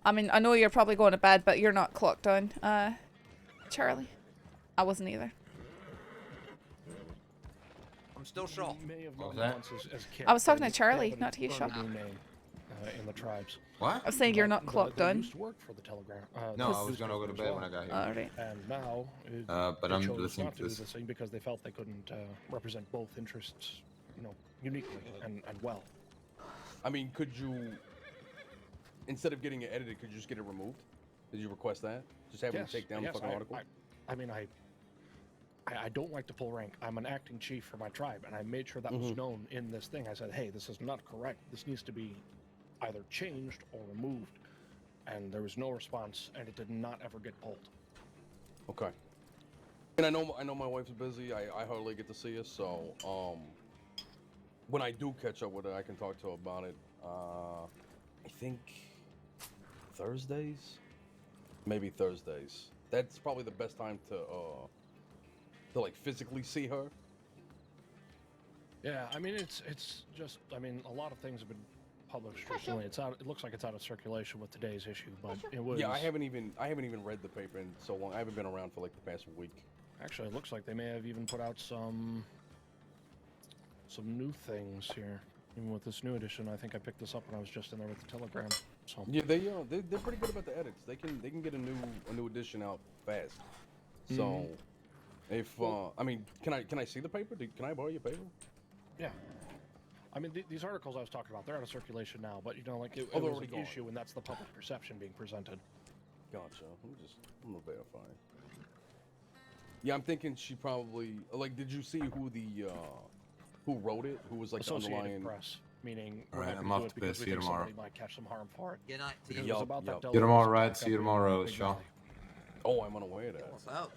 I mean, I know you're probably going to bed, but you're not clocked on, Charlie. I wasn't either. I'm still shot. I was talking to Charlie, not to you, Sean. In the tribes. What? I was saying you're not clocked They on. used to work for the Telegram. No, I was gonna go to bed when I got here. Alright. And now, but they I'm chose listening not to to this. do this thing because they felt they couldn't represent both interests, you know, uniquely and well. I mean, could you, instead of getting it edited, could you just get it removed? Did you request that? Just have them take down the fucking article? I mean, I don't like to pull rank. I'm an acting chief for my tribe, and I made sure that was known in this thing. I said, hey, this is not correct. This needs to be either changed or removed. And there was no response, and it did not ever get pulled. Okay. And I know my wife's busy. I hardly get to see her, so when I do catch up with her, I can talk to her about it. I think Thursdays, maybe Thursdays. That's probably the best time to like physically see her. Yeah, I mean it's just I mean a lot of things have been published recently. It's out. It looks like it's out of circulation with today's issue, but it was. Yeah, I haven't even read the paper in so long. I haven't been around for like the past week. Actually, it looks like they may have even put out some new things here. Even with this new edition, I think I picked this up when I was just in there with the Telegram. So Yeah, they're pretty good about the edits. They can get a new edition out fast. So if I mean, can I see the paper? Can I borrow your paper? yeah. I mean, these articles I was talking about, they're out of circulation now, but you know, like it they're was already an gone. issue, and that's the public perception being presented. Gotcha. I'm gonna verify. Yeah, I'm thinking she probably like. Did you see who wrote it? Who was like the Associated underlying Press, meaning All right, we're not I'm gonna do off it to because bed. we See you think tomorrow. somebody might catch some harm for it. Good night to Because you. it was about that See you tomorrow, Delaware Red. attack See you up in tomorrow, Big Shaw. Valley. Oh, I'm unaware of that. What's up?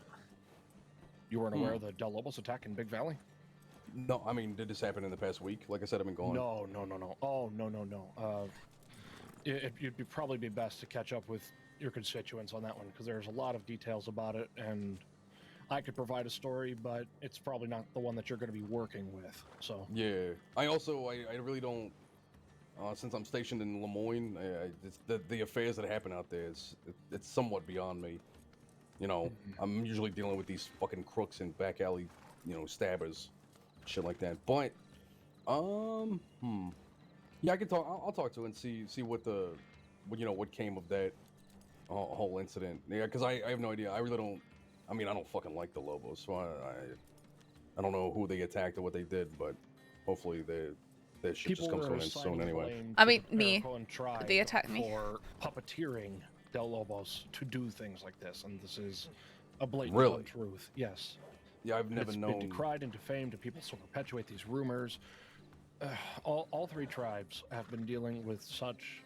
You weren't aware of the Del Lobos attack in Big Valley? No, I mean, did this happen in the past week? Like I said, I've been gone. No. Oh, no. It'd probably be best to catch up with your constituents on that one, because there's a lot of details about it, and I could provide a story, but it's probably not the one that you're going to be working with. So Yeah, I really don't. Since I'm stationed in Lemoyne, it's the affairs that happen out there, it's somewhat beyond me. You know, I'm usually dealing with these fucking crooks and back alley, stabbers, shit like that. But, yeah, I can talk. I'll talk to her and see what what came of that whole incident. Yeah, because I have no idea. I really don't. I mean, I don't fucking like the Lobos, so I don't know who they attacked or what they did, but hopefully their shit just comes to an end soon anyway. I mean, me. They attacked me. For puppeteering Del Lobos to do things like this, and this is a blatant Really? untruth. Yes. Yeah, I've never It's known. been decried and defamed, and people still perpetuate these rumors. All three tribes have been dealing with such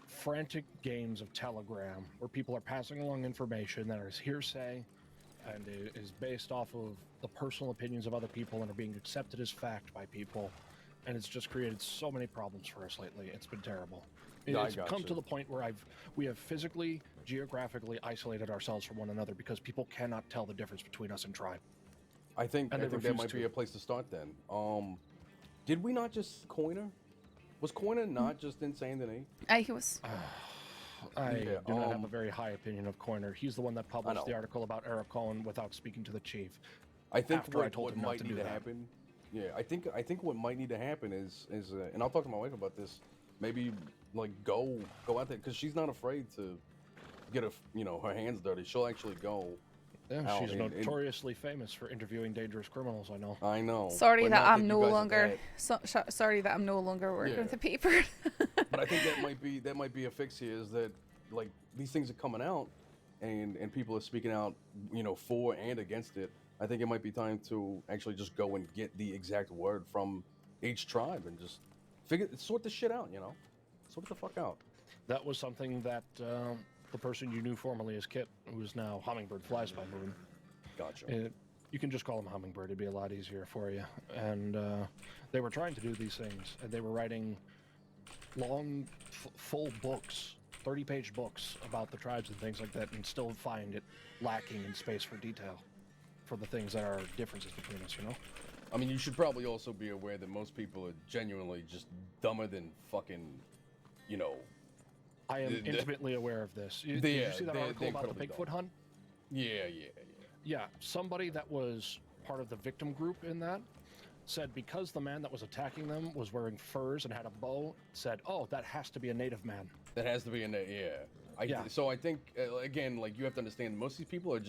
frantic games of Telegram, where people are passing along information that is hearsay and is based off of the personal opinions of other people and are being accepted as fact by people. And it's just created so many problems for us lately. It's been terrible. It's come to the point where we have physically, geographically isolated ourselves from one another because people cannot tell the difference between us and tribe. I think that might be a place to start then. Did we not just Coiner? Was Coiner not just in Saint Denis? He was. I do not have a very high opinion of Coiner. He's the one that published the article about Eric Cohen without speaking to the chief. I think after I told him not might to need do to that. happen. Yeah, I think what might need to happen is and I'll talk to my wife about this. Maybe like go out there because she's not afraid to get her hands dirty. She'll actually go. Yeah, she's notoriously famous for interviewing dangerous criminals. I know. I know. Sorry that I'm no longer. Sorry that I'm no longer working with the paper. But I think that might be a fix here. Is that like these things are coming out, and people are speaking out, for and against it. I think it might be time to actually just go and get the exact word from each tribe and just sort this shit out. Sort it the fuck out. That was something that the person you knew formerly as Kit, who is now Hummingbird Flies by Moon. Gotcha. You can just call him Hummingbird. It'd be a lot easier for you. And they were trying to do these things, and they were writing long, full books, 30-page books about the tribes and things like that, and still find it lacking in space for detail for the things that are differences between us, I mean, you should probably also be aware that most people are genuinely just dumber than fucking, I am intimately aware of this. Did you see that article about the Bigfoot hunt? Yeah, somebody that was part of the victim group in that said because the man that was attacking them was wearing furs and had a bow, said, oh, that has to be a native man. That has to be a native, yeah. So I think, again, like, you have to understand, most of these people are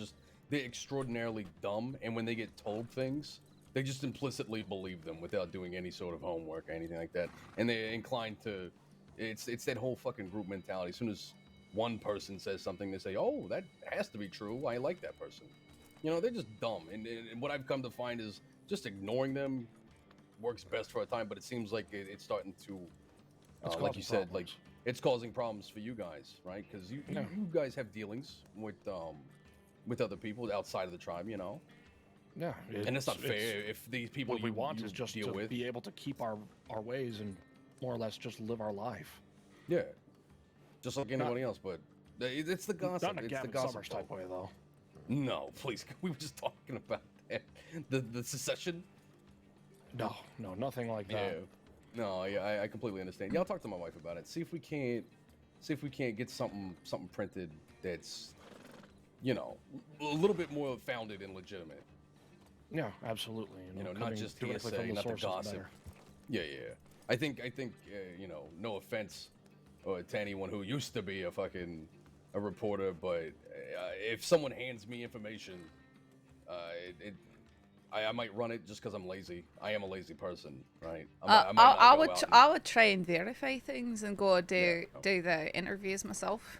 they're extraordinarily dumb, and when they get told things, they just implicitly believe them without doing any sort of homework or anything like that. And they're inclined to, it's that whole fucking group mentality. As soon as one person says something, they say, oh, that has to be true. I like that person. They're just dumb. And what I've come to find is just ignoring them works best for a time, but it seems like it's starting to, like you said, like it's causing problems for you guys, right? Because you guys have dealings with other people outside of the tribe, Yeah, and it's not fair if these people what we want is just deal with be able to keep our ways and more or less just live our life. Yeah, just like anybody else. But it's the gossip. Not in a it's the Gavin gossip Summers type way, though. No, please. We were just talking about that. The secession. No, nothing like that. Yeah. No, I completely understand. Yeah, I'll talk to my wife about it. See if we can't get something printed that's, a little bit more founded and legitimate. Yeah, absolutely. Not just hearsay, not the gossip. Yeah. I think no offense to anyone who used to be a reporter, but if someone hands me information, I might run it just because I'm lazy. I am a lazy person, right? I would try and verify things and go do the interviews myself.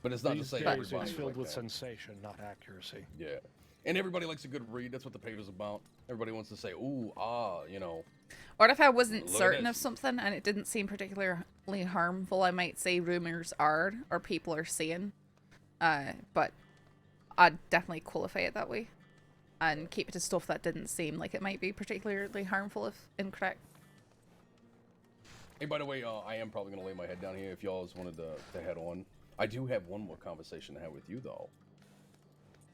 But it's not to say everybody. It's filled with sensation, not accuracy. Yeah, and everybody likes a good read. That's what the paper's about. Everybody wants to say, ooh, Or if I wasn't certain of something and it didn't seem particularly harmful, I might say rumors are or people are saying. But I'd definitely qualify it that way. And keep it to stuff that didn't seem like it might be particularly harmful if incorrect. Hey, by the way, I am probably going to lay my head down here if y'all just wanted to head on. I do have one more conversation to have with you, though.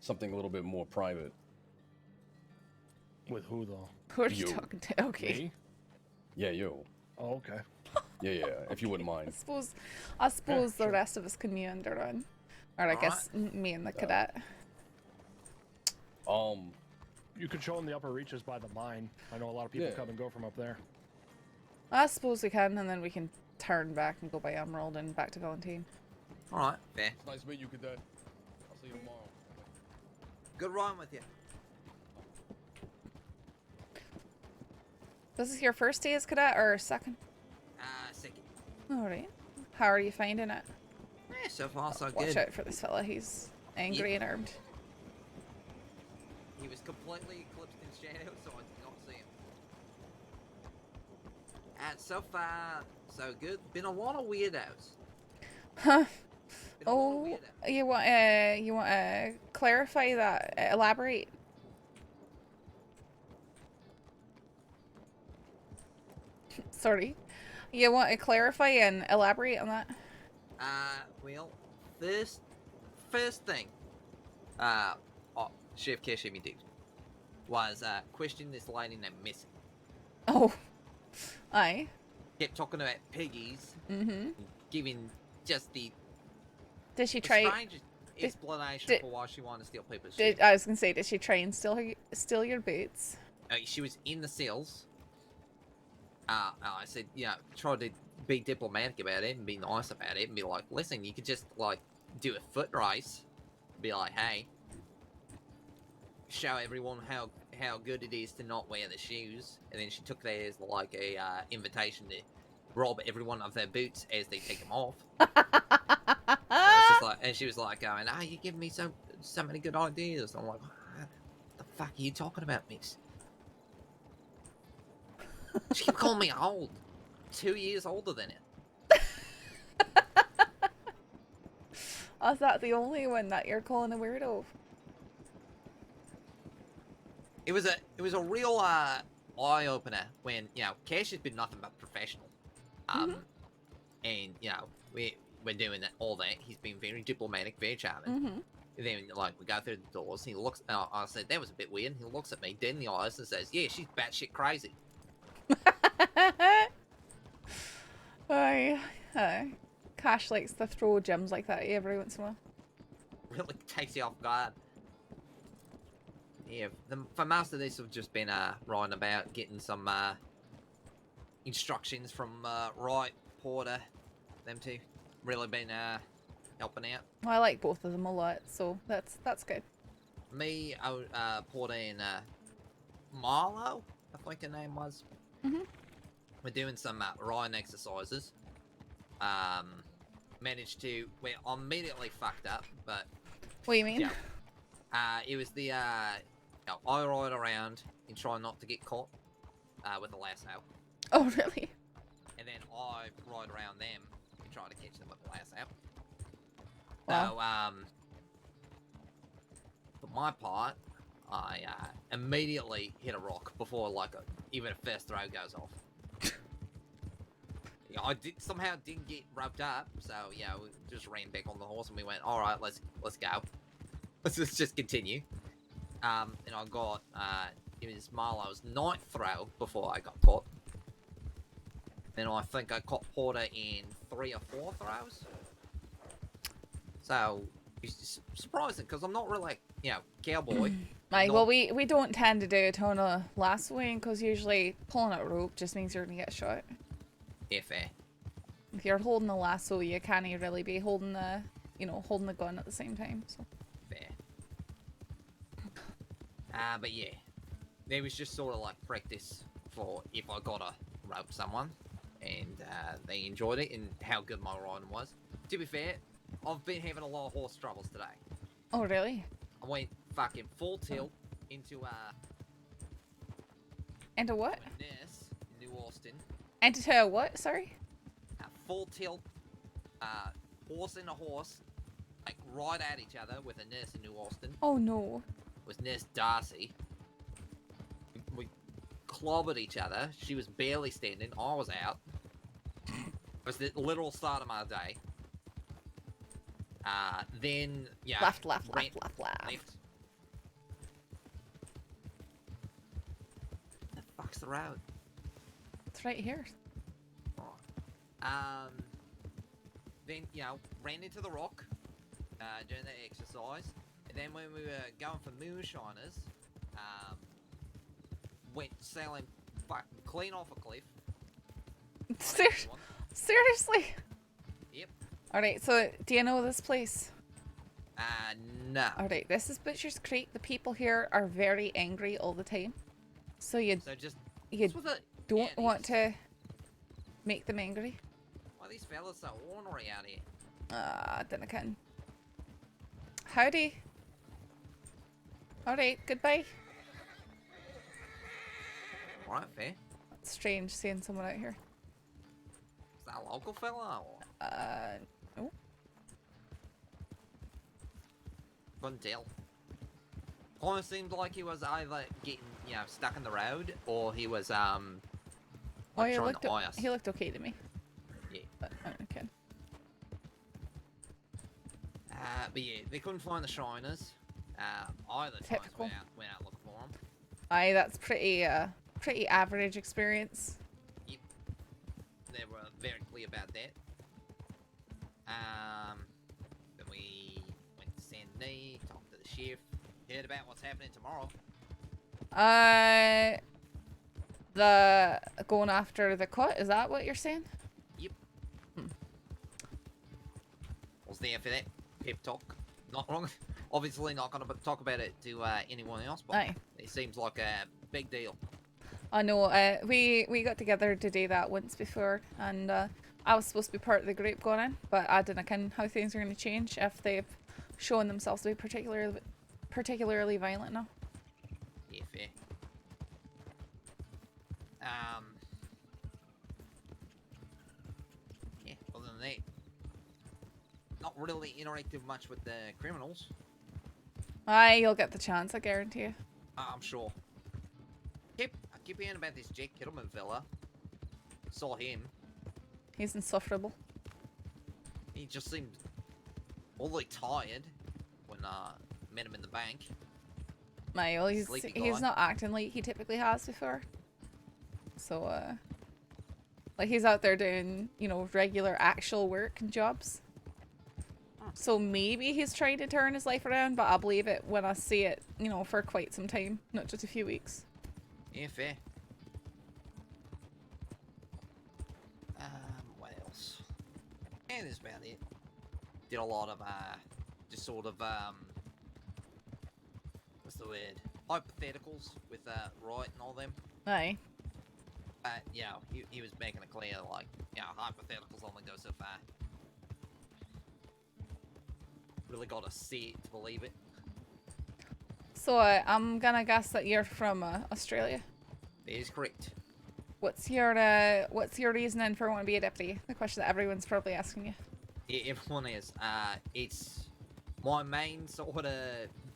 Something a little bit more private. With who, though? Who are you talking to? Okay. Me? Yeah, you. Oh, okay. Yeah, if you wouldn't mind. I suppose the rest of us can meander on. Or I guess me and the cadet. You could show them the upper reaches by the mine. I know a lot of people come and go from up there. I suppose we can, and then we can turn back and go by Emerald and back to Valentine. Alright, fair. It's nice to meet you, Cadet. I'll see you tomorrow. Good riding with you. This is your first day as cadet or second? Second. Alright. How are you finding it? Yeah, so far so good. Watch out for this fella, he's angry and armed. He was completely eclipsed in shadow, so I did not see him. And so far, so good. Been a lot of weirdos. Huh. Oh, you want to clarify that? Elaborate. Sorry. You want to clarify and elaborate on that? Well, first thing, Chef Keshimi did was question this lady named Missy. Oh. Aye. Kept talking about piggies. Mm-hmm. Giving just the Did she try? strangest explanation for why she wanted to steal people's Did shit. I was gonna say, did she try and steal your boots? She was in the cells. I said, try to be diplomatic about it and be nice about it and be like, listen, you could just like do a foot race, be like, hey, show everyone how good it is to not wear the shoes, and then she took that as like a invitation to rob everyone of their boots as they take them off. And she was like going, you give me so many good ideas. I'm like, what the fuck are you talking about, miss? She kept calling me old. 2 years older than it. Oh, is that the only one that you're calling a weirdo? It was a real eye opener when Cash has been nothing but professional, and we're doing all that. He's been very diplomatic, very charming. And then like we go through the doors, he looks. I said that was a bit weird. He looks at me dead in the eyes and says, "Yeah, she's batshit crazy." Aye. Cash likes to throw gems like that every once in a while. Really takes you off guard. Yeah, for most of this, we've just been riding about, getting some instructions from Wright, Porter, them two. Really been helping out. Well, I like both of them a lot, so that's good. Me, Porter, and Marlo, I think her name was. We're doing some riding exercises. Managed to. Well, I immediately fucked up, but. What do you mean? Yeah. It was the I ride around and try not to get caught with a lasso. Oh, really? And then I ride around them and try to catch them with a lasso. Wow. So, for my part, I immediately hit a rock before even a first throw goes off. I somehow didn't get roped up, so we just ran back on the horse and we went, all right, let's go. Let's just continue. And I got it was Marlowe's ninth throw before I got caught. Then I think I caught Porter in 3 or 4 throws. So it's surprising because I'm not really cowboy. Well, we don't tend to do it on a lassoing because usually pulling out a rope just means you're gonna get shot. Yeah, fair. If you're holding the lasso, you can't really be holding the holding the gun at the same time. So. Fair. But yeah, there was just sort of like practice for if I gotta rope someone, and they enjoyed it and how good my riding was. To be fair, I've been having a lot of horse troubles today. Oh really? I went fucking full tilt into Into what? a nurse in New Austin. Into a what? Sorry. Full tilt, horse and a horse, like right at each other with a nurse in New Austin. Oh no. It was Nurse Darcy. We clobbered each other. She was barely standing. I was out. It was the literal start of my day. Then Left. Left. The fuck's the road? It's right here. Then ran into the rock during the exercise, and then when we were going for moonshiners, went sailing fucking clean off a cliff. Seriously? Yep. Alright, so do you know this place? No. Alright, this is Butcher's Creek. The people here are very angry all the time. So you don't want to make them angry. Why are these fellas so ornery out here? Then I can. Howdy. Alright, goodbye. Alright, fair. It's strange seeing someone out here. Is that a local fella? Or? No. Couldn't tell. Kind of seemed like he was either getting, stuck in the road, or he was, trying to eye us. He looked okay to me. Yeah. But, okay. But yeah, they couldn't find the Shriners. Either times Typical. went out looking for them. Aye, that's pretty average experience. Yep. They were very clear about that. Then we went to Saint Denis, talked to the sheriff, heard about what's happening tomorrow. The going after the cut, is that what you're saying? Yep. Was there for that pep talk. Not wrong. Obviously not going to talk about it to anyone else, but Aye. it seems like a big deal. I know, we got together to do that once before, and I was supposed to be part of the group going in, but I didn't know how things are going to change if they've shown themselves to be particularly violent now. Yeah, fair. Yeah, other than that, not really interactive much with the criminals. Aye, you'll get the chance, I guarantee you. I'm sure. I keep hearing about this Jack Kittleman fella. Saw him. He's insufferable. He just seemed awfully tired when met him in the bank. Aye, well, he's Sleepy guy. not acting like he typically has before. So, like he's out there doing, you know, regular actual work and jobs. So maybe he's trying to turn his life around, but I'll believe it when I see it, you know, for quite some time, not just a few weeks. Yeah, fair. What else? And that's about it. Did a lot of, just sort of, what's the word? Hypotheticals with, Wright and all them. Aye. Yeah, he was making it clear, like, yeah, hypotheticals only go so far. Really gotta see it to believe it. So I'm gonna guess that you're from Australia. That is correct. What's your reasoning for wanting to be a deputy? The question that everyone's probably asking you. Yeah, everyone is. It's my main sort of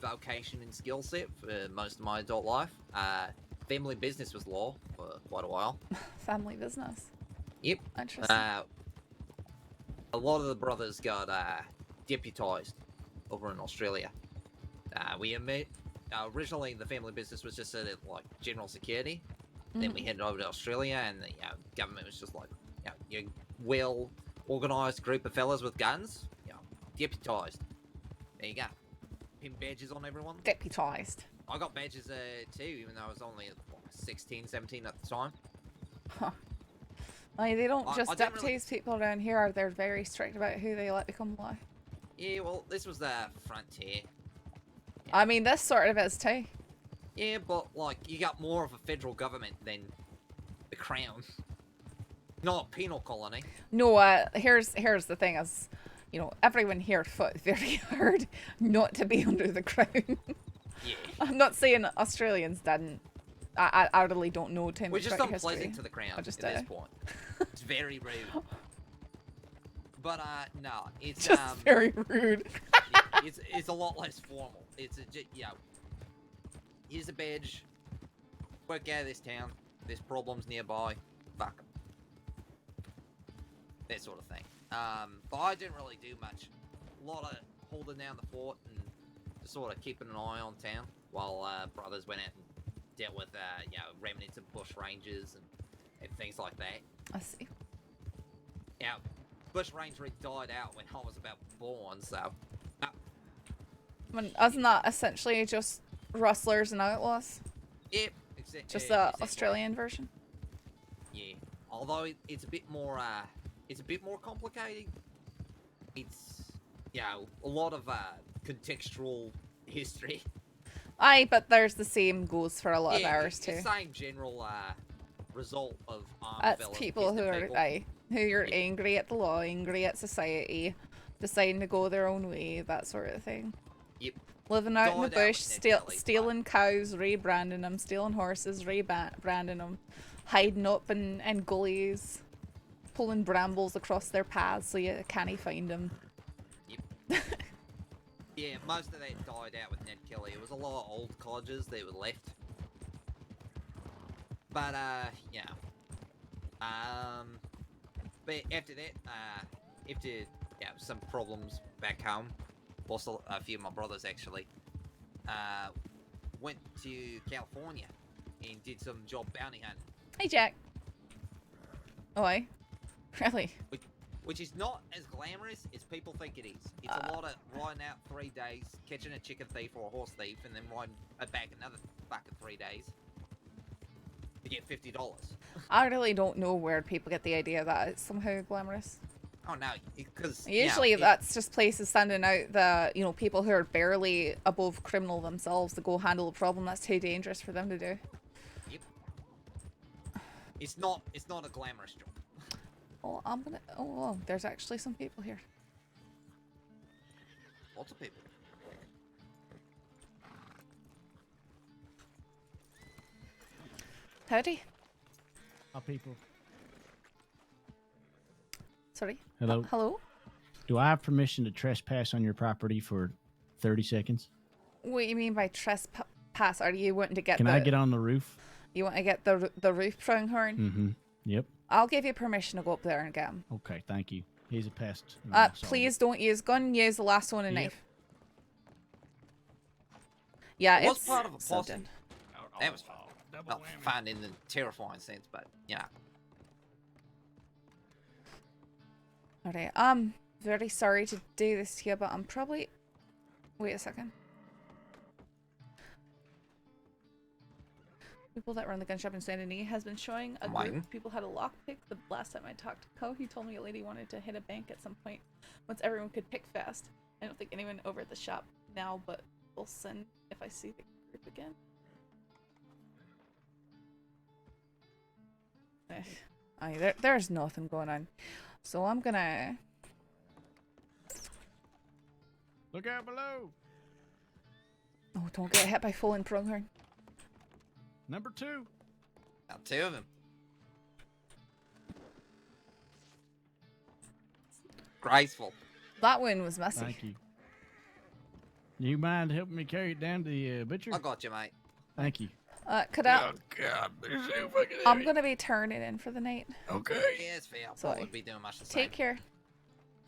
vocation and skill set for most of my adult life. Family business was law for quite a while. Family business. Yep. Interesting. A lot of the brothers got deputized over in Australia. We admit originally the family business was just at like general security. Then we headed over to Australia, and the government was just like, you're well organized group of fellas with guns, deputized. There you go. Pin badges on everyone. Deputized. I got badges too, even though I was only 16, 17 at the time. Huh. Like, they don't I just didn't really- deputize people around here. They're very strict about who they let become law. Yeah, well, this was the frontier. I mean, this sort of is too. Yeah, but like you got more of a federal government than the crown. Not a penal colony. No, here's the thing is, you know, everyone here fought very hard not to be under the crown. Yeah. I'm not saying Australians didn't. I really don't know too much We're just about unpleasant history. to the crown I just, at this point. It's very rude. But no, it's just very rude. it's a lot less formal. It's here's a badge. Work out of this town. There's problems nearby. Fuck 'em. That sort of thing. But I didn't really do much. A lot of holding down the fort and just sort of keeping an eye on town while brothers went out and dealt with remnants of bush rangers and things like that. I see. Yeah, bush ranger died out when I was about born, so. I mean, isn't that essentially just rustlers and outlaws? Yep. Just the Australian version. Yeah. Although it's a bit more complicated. It's a lot of contextual history. Aye, but there's the same goes for a lot of ours too. It's the same general result of That's fellas people who pissing are people. who are angry at the law, angry at society, deciding to go their own way, that sort of thing. Yep. Living out in the Died out bush, with Ned Kelly, stealing cows, rebranding them, stealing horses, rebranding them, hiding up in gullies, pulling brambles across their paths so you can't find them. Yep. Yeah, most of that died out with Ned Kelly. It was a lot of old colleges that were left. But but after that, after some problems back home, plus a few of my brothers actually, went to California and did some job bounty hunting. Hey, Jack. Oi. Really? Which is not as glamorous as people think it is. It's a lot of riding out 3 days, catching a chicken thief or a horse thief, and then riding back another fucking 3 days to get $50. I really don't know where people get the idea that it's somehow glamorous. Oh no, because Usually that's just places sending out the, you know, people who are barely above criminal themselves to go handle a problem that's too dangerous for them to do. Yep. It's not a glamorous job. Oh, oh, there's actually some people here. Lots of people. Howdy. How people? Sorry. Hello. Hello. Do I have permission to trespass on your property for 30 seconds? What do you mean by trespass? Are you wanting to get? Can I get on the roof? You want to get the roof pronghorn? Mm-hmm. Yep. I'll give you permission to go up there and get him. Okay, thank you. He's a pest. Please don't use gun. Use the last one, a knife. Yeah, It was it's part of a so posse. done. That was fun. Not fun in the terrifying sense, but yeah. Alright, very sorry to do this to you, but I'm probably... Wait a second. People that run the gun shop in Saint Denis has been showing a group. People had a lockpick. The last time I talked to Co, he told me a lady wanted to hit a bank at some point once everyone could pick fast. I don't think anyone over at the shop now, but we'll send if I see the group again. There's nothing going on. So I'm gonna... Look out below! Oh, don't get hit by falling pronghorn. Number 2. Now 2 of them. Graceful. That one was messy. Thank you. You mind helping me carry it down to the butcher? I got you, mate. Thank you. Could I... Oh, God. They're so fucking I'm heavy. gonna be turning in for the night. Okay. Yeah, it's fair. I Sorry. wouldn't be doing much the same. Take care.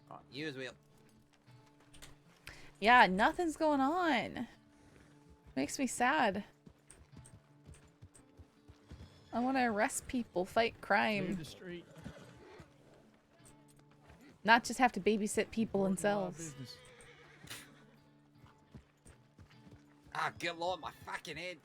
Right, you as well. Yeah, nothing's going on. Makes me sad. I want to arrest people, fight crime. Clear the street. Not just have to babysit people themselves. Ah, good lord, my fucking head.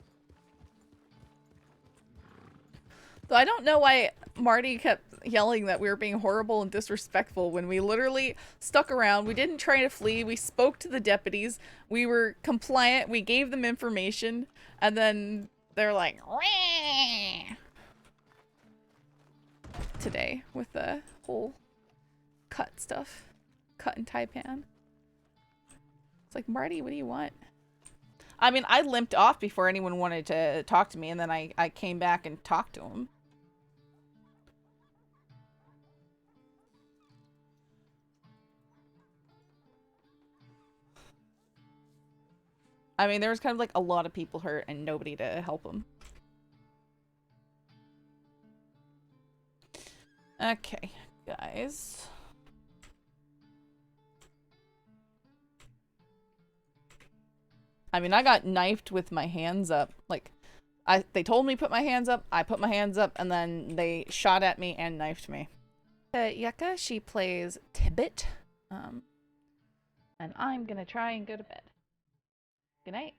Though I don't know why Marty kept yelling that we were being horrible and disrespectful when we literally stuck around. We didn't try to flee. We spoke to the deputies. We were compliant. We gave them information. And then they're like, "Wah!" Today with the whole cut stuff. Cut and Taipan. It's like, Marty, what do you want? I mean, I limped off before anyone wanted to talk to me, and then I came back and talked to him. I mean, there was kind of like a lot of people hurt and nobody to help them. Okay, guys. I mean, I got knifed with my hands up. Like, they told me put my hands up, I put my hands up, and then they shot at me and knifed me. Yucca, she plays Tibbet. And I'm gonna try and go to bed. Good night.